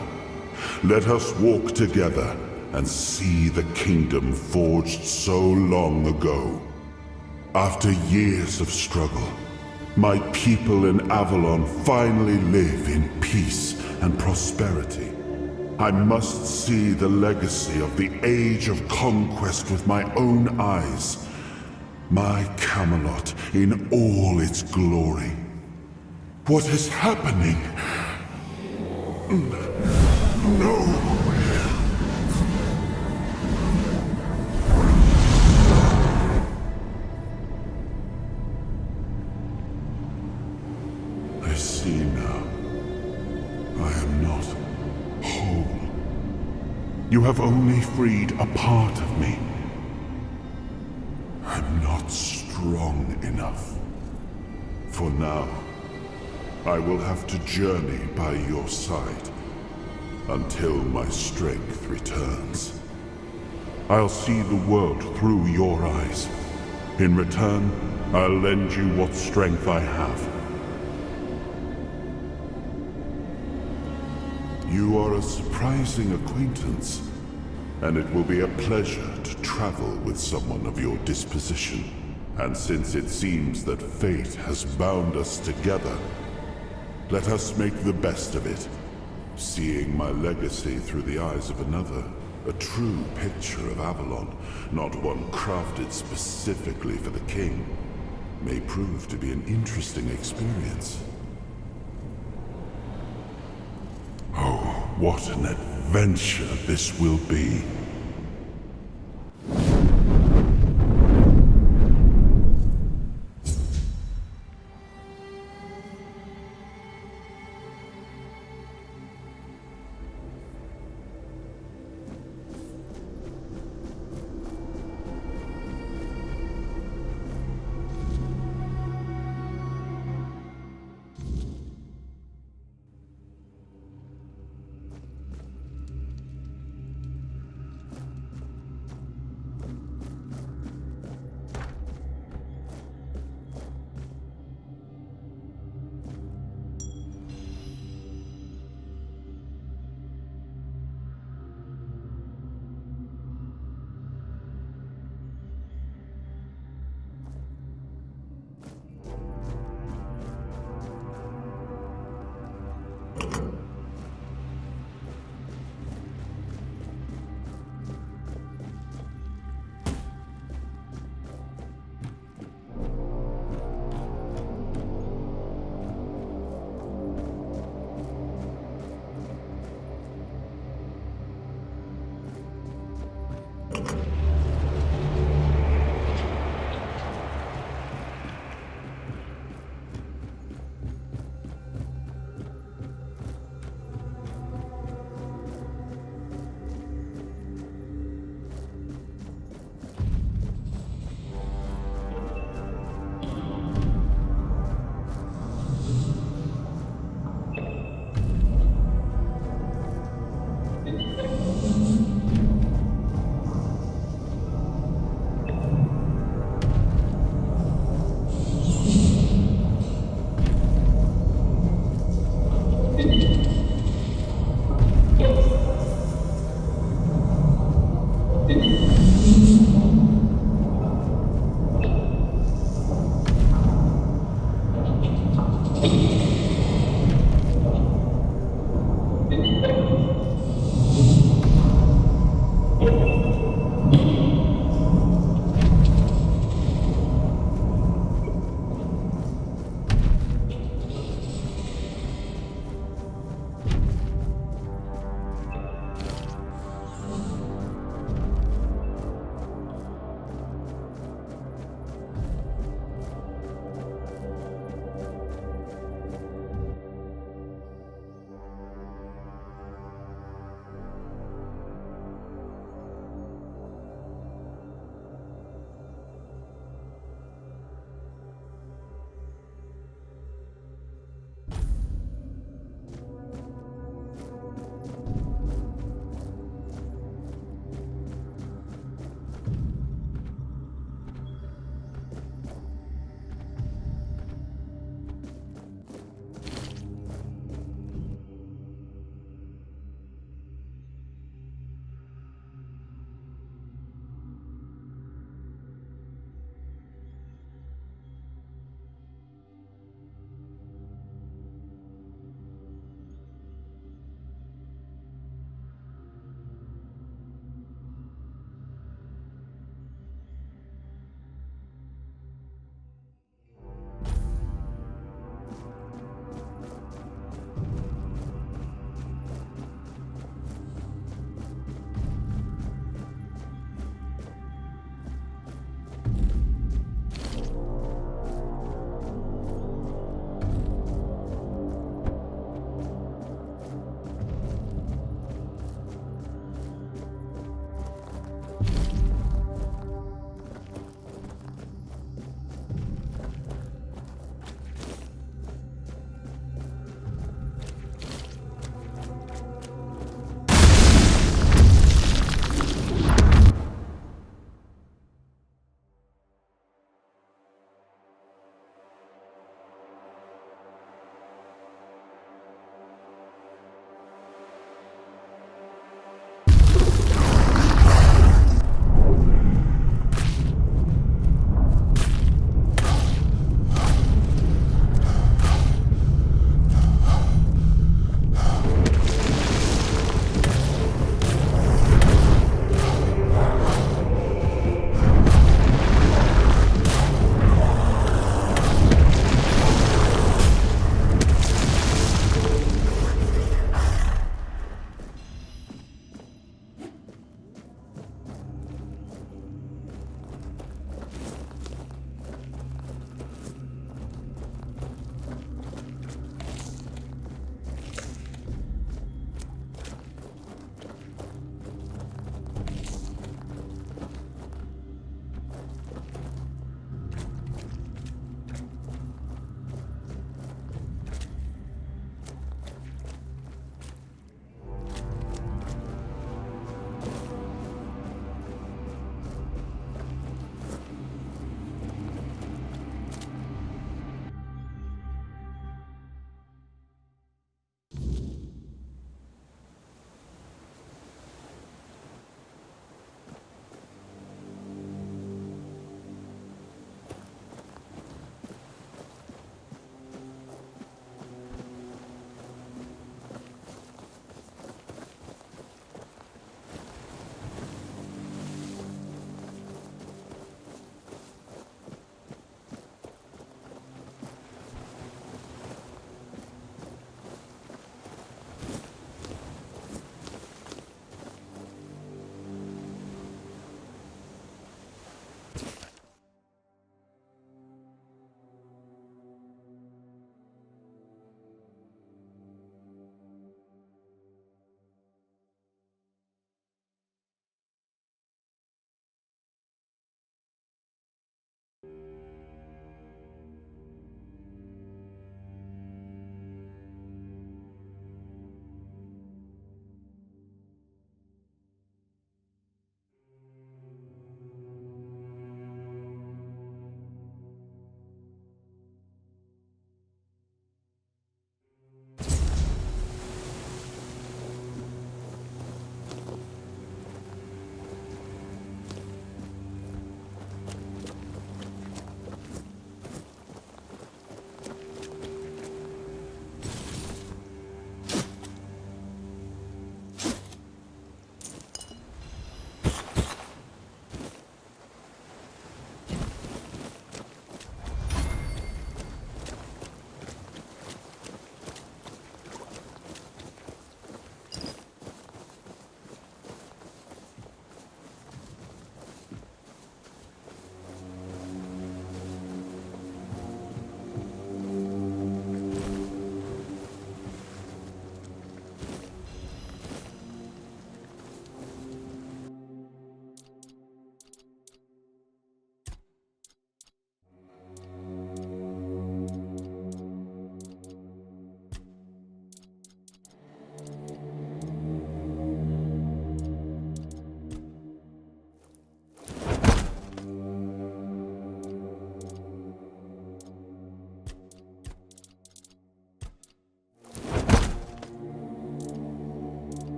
Let us walk together and see the kingdom forged so long ago. After years of struggle, my people in Avalon finally live in peace and prosperity. I must see the legacy of the Age of Conquest with my own eyes. My Camelot in all its glory. What is happening? No! I see now. I am not whole. You have only freed a part of me. I'm not strong enough. For now, I will have to journey by your side until my strength returns. I'll see the world through your eyes. In return, I'll lend you what strength I have. You are a surprising acquaintance, and it will be a pleasure to travel with someone of your disposition. And since it seems that fate has bound us together, let us make the best of it. Seeing my legacy through the eyes of another, a true picture of Avalon, not one crafted specifically for the king, may prove to be an interesting experience. Oh, what an adventure this will be.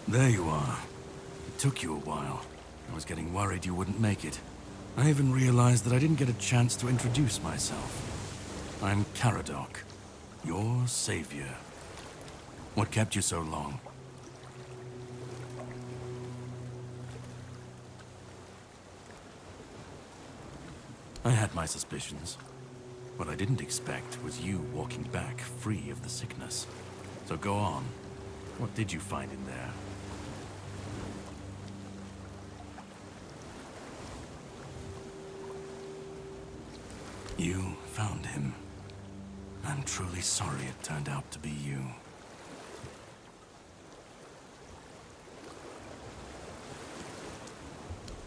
There you are. It took you a while. I was getting worried you wouldn't make it. I even realized that I didn't get a chance to introduce myself. I'm Caradoc, your savior. What kept you so long? I had my suspicions. What I didn't expect was you walking back free of the sickness. So go on. What did you find in there? You found him. I'm truly sorry it turned out to be you.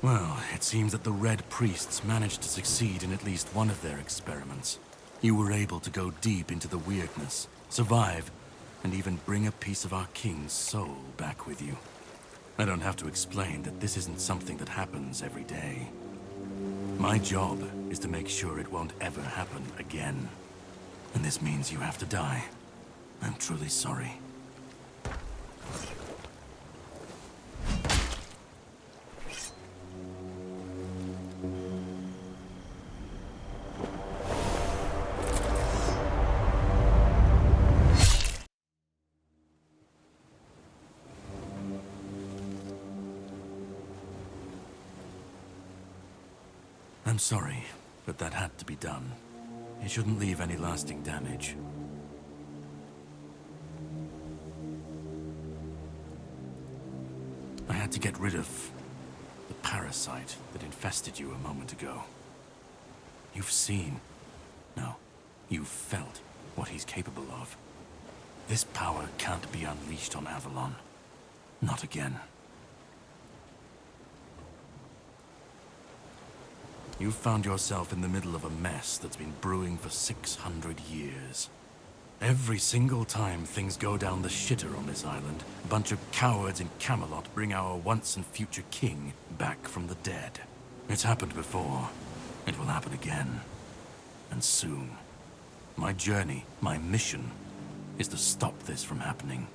Well, it seems that the Red Priests managed to succeed in at least one of their experiments. You were able to go deep into the weirdness, survive, and even bring a piece of our king's soul back with you. I don't have to explain that this isn't something that happens every day. My job is to make sure it won't ever happen again. And this means you have to die. I'm truly sorry. I'm sorry, but that had to be done. It shouldn't leave any lasting damage. I had to get rid of the parasite that infested you a moment ago. You've seen, no, you've felt what he's capable of. This power can't be unleashed on Avalon. Not again. You've found yourself in the middle of a mess that's been brewing for 600 years. Every single time things go down the shitter on this island, a bunch of cowards in Camelot bring our once and future king back from the dead. It's happened before. It will happen again. And soon. My journey, my mission, is to stop this from happening.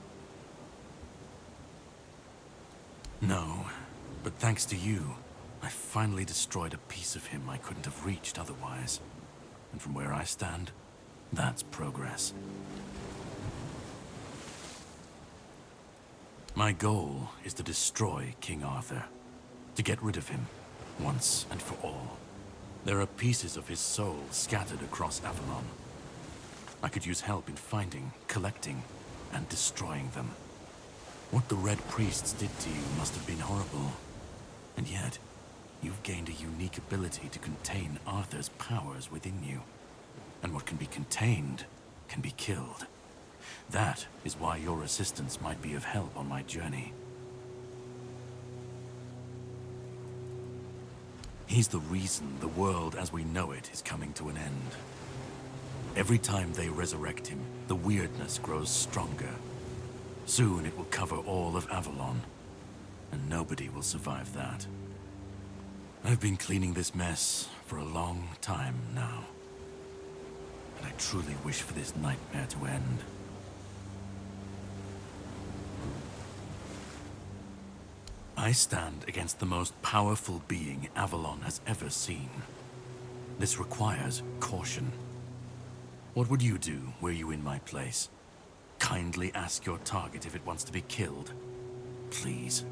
No, but thanks to you, I finally destroyed a piece of him I couldn't have reached otherwise. And from where I stand, that's progress. My goal is to destroy King Arthur. To get rid of him, once and for all. There are pieces of his soul scattered across Avalon. I could use help in finding, collecting, and destroying them. What the Red Priests did to you must have been horrible. And yet, you've gained a unique ability to contain Arthur's powers within you. And what can be contained can be killed. That is why your assistance might be of help on my journey. He's the reason the world as we know it is coming to an end. Every time they resurrect him, the weirdness grows stronger. Soon it will cover all of Avalon, and nobody will survive that. I've been cleaning this mess for a long time now, and I truly wish for this nightmare to end. I stand against the most powerful being Avalon has ever seen. This requires caution. What would you do were you in my place? Kindly ask your target if it wants to be killed. Please.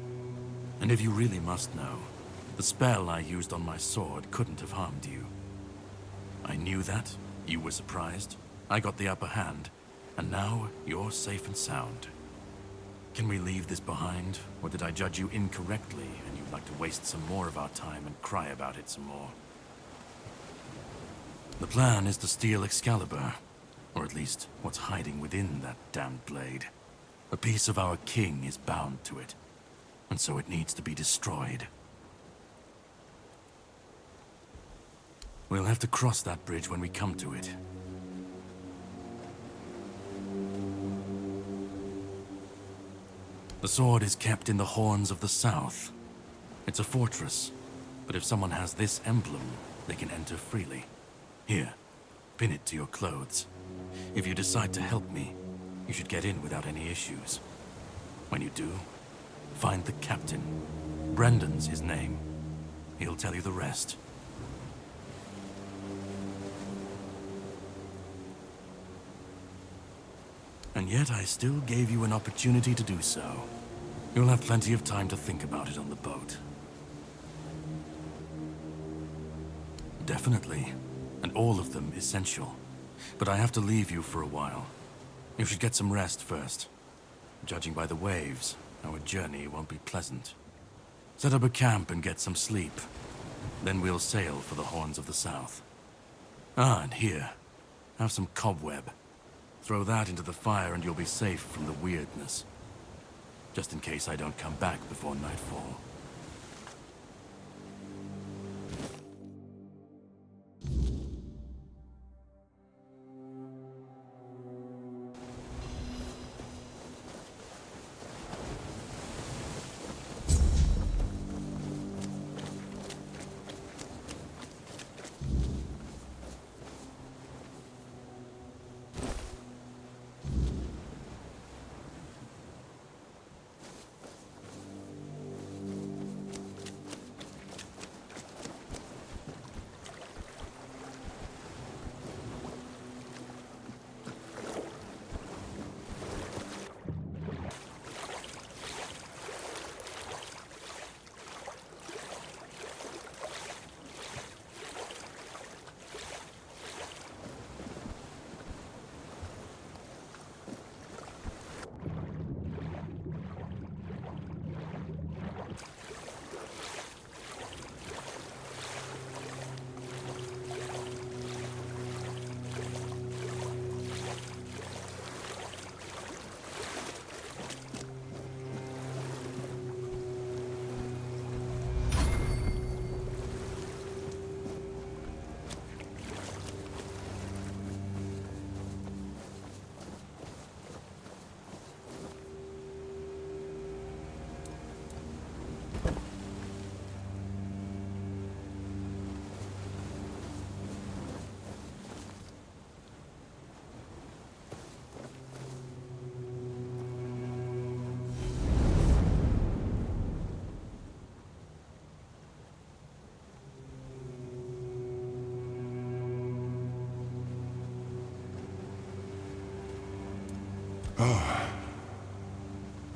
And if you really must know, the spell I used on my sword couldn't have harmed you. I knew that, you were surprised, I got the upper hand, and now you're safe and sound. Can we leave this behind, or did I judge you incorrectly and you'd like to waste some more of our time and cry about it some more? The plan is to steal Excalibur, or at least what's hiding within that damned blade. A piece of our king is bound to it, and so it needs to be destroyed. We'll have to cross that bridge when we come to it. The sword is kept in the Horns of the South. It's a fortress, but if someone has this emblem, they can enter freely. Here, pin it to your clothes. If you decide to help me, you should get in without any issues. When you do, Find the captain. Brendan's his name. He'll tell you the rest. And yet I still gave you an opportunity to do so. You'll have plenty of time to think about it on the boat. Definitely. And all of them essential. But I have to leave you for a while. You should get some rest first. Judging by the waves, our journey won't be pleasant. Set up a camp and get some sleep. Then we'll sail for the Horns of the South. Ah, and here. Have some cobweb. Throw that into the fire and you'll be safe from the weirdness. Just in case I don't come back before nightfall.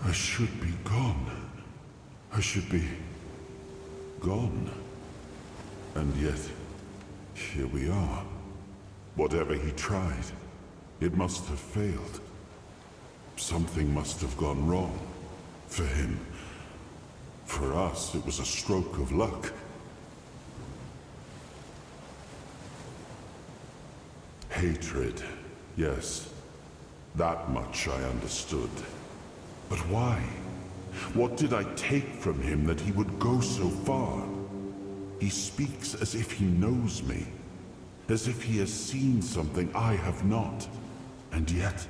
I should be gone. I should be gone. And yet, here we are. Whatever he tried, it must have failed. Something must have gone wrong. For him. For us, it was a stroke of luck. Hatred, yes. That much I understood. But why? What did I take from him that he would go so far? He speaks as if he knows me. As if he has seen something I have not. And yet,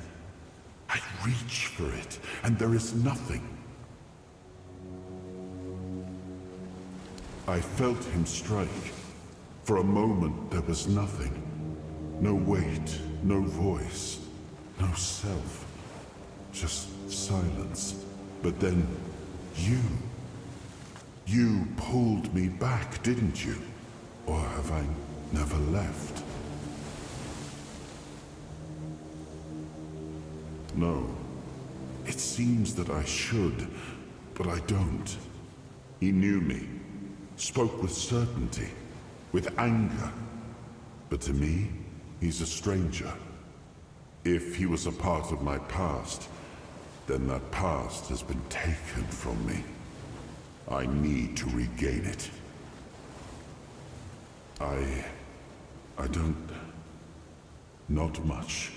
I reach for it, and there is nothing. I felt him strike. For a moment, there was nothing. No weight, no voice, no self. Just silence. But then, you pulled me back, didn't you? Or have I never left? No. It seems that I should, but I don't. He knew me, spoke with certainty, with anger. But to me, he's a stranger. If he was a part of my past, then that past has been taken from me. I need to regain it. I don't... Not much.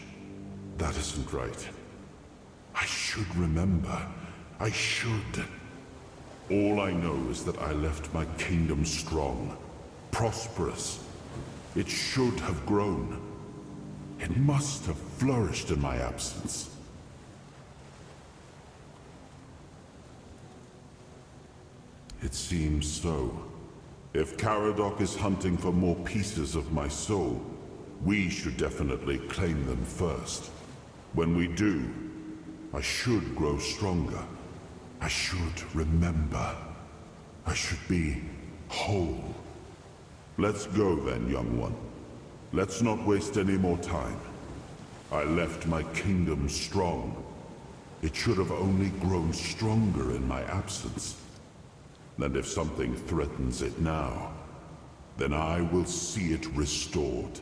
That isn't right. I should remember. I should. All I know is that I left my kingdom strong, prosperous. It should have grown. It must have flourished in my absence. It seems so. If Caradoc is hunting for more pieces of my soul, we should definitely claim them first. When we do, I should grow stronger, I should remember. I should be whole. Let's go then, young one. Let's not waste any more time. I left my kingdom strong. It should have only grown stronger in my absence. And if something threatens it now, then I will see it restored.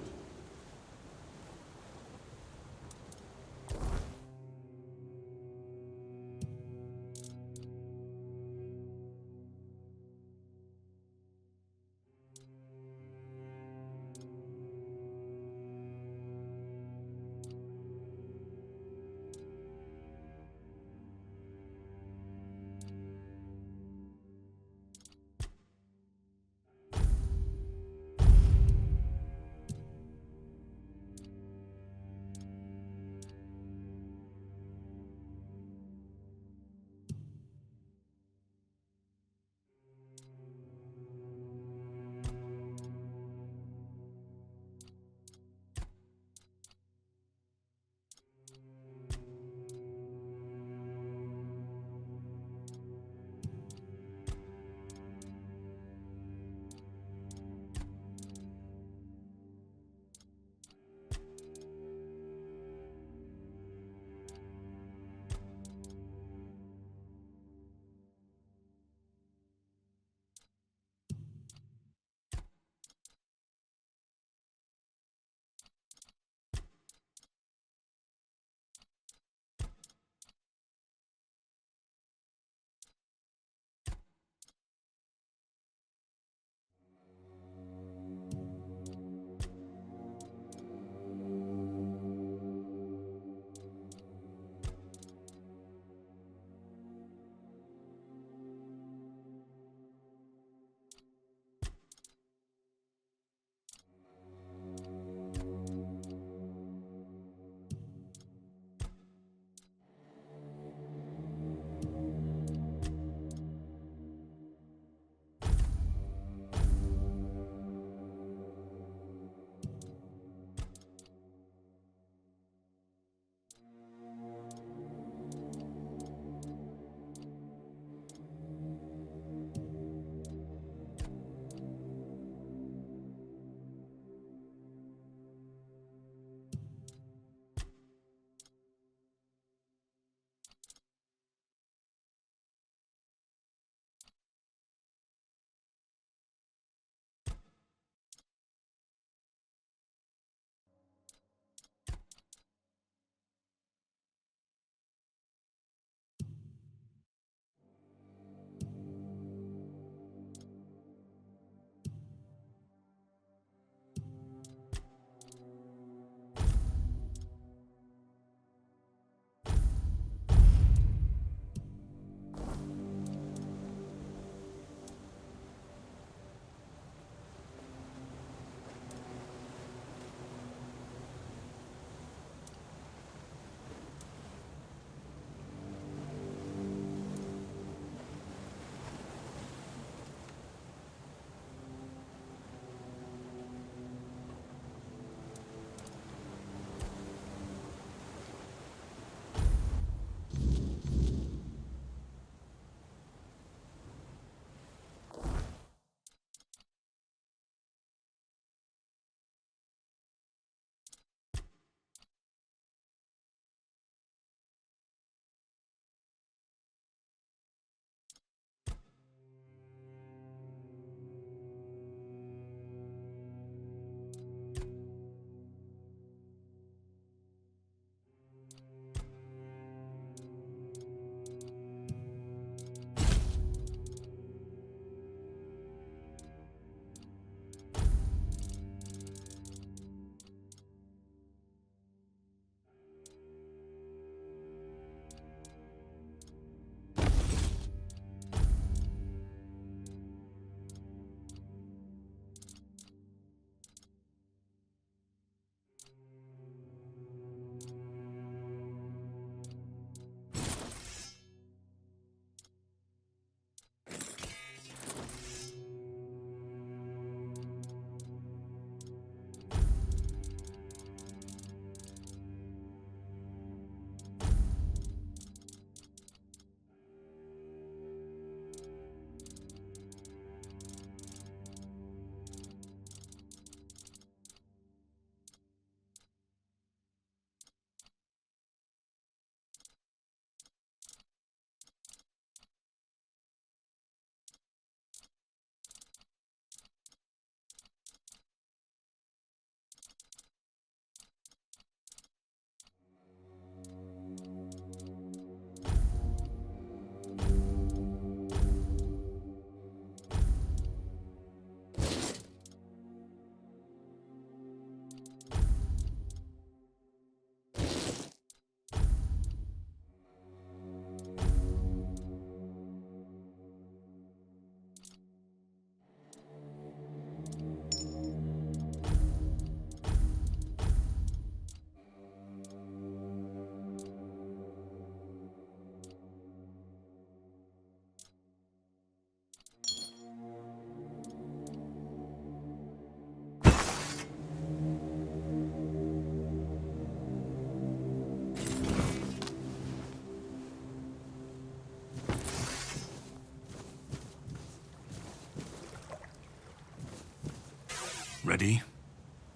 Ready?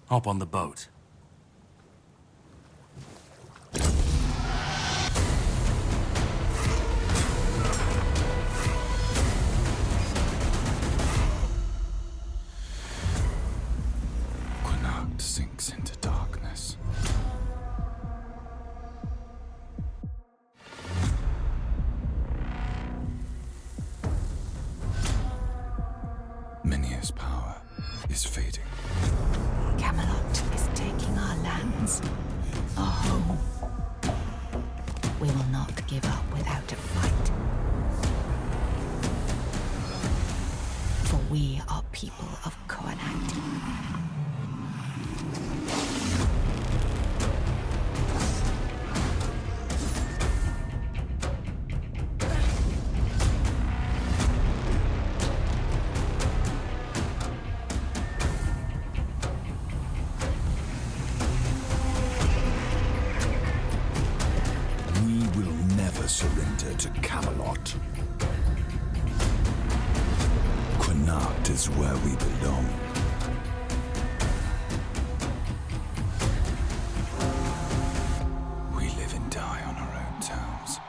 Hop on the boat. Connacht sinks into darkness. Minier's power is fading. Camelot is taking our lands, our home. We will not give up without a fight. For we are people of Connacht. We will never surrender to Camelot. Connacht is where we belong. We live and die on our own terms.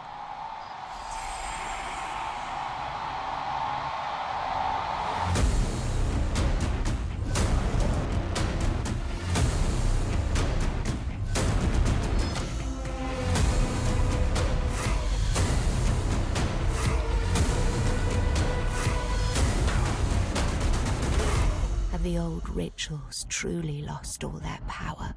Have the old rituals truly lost all their power?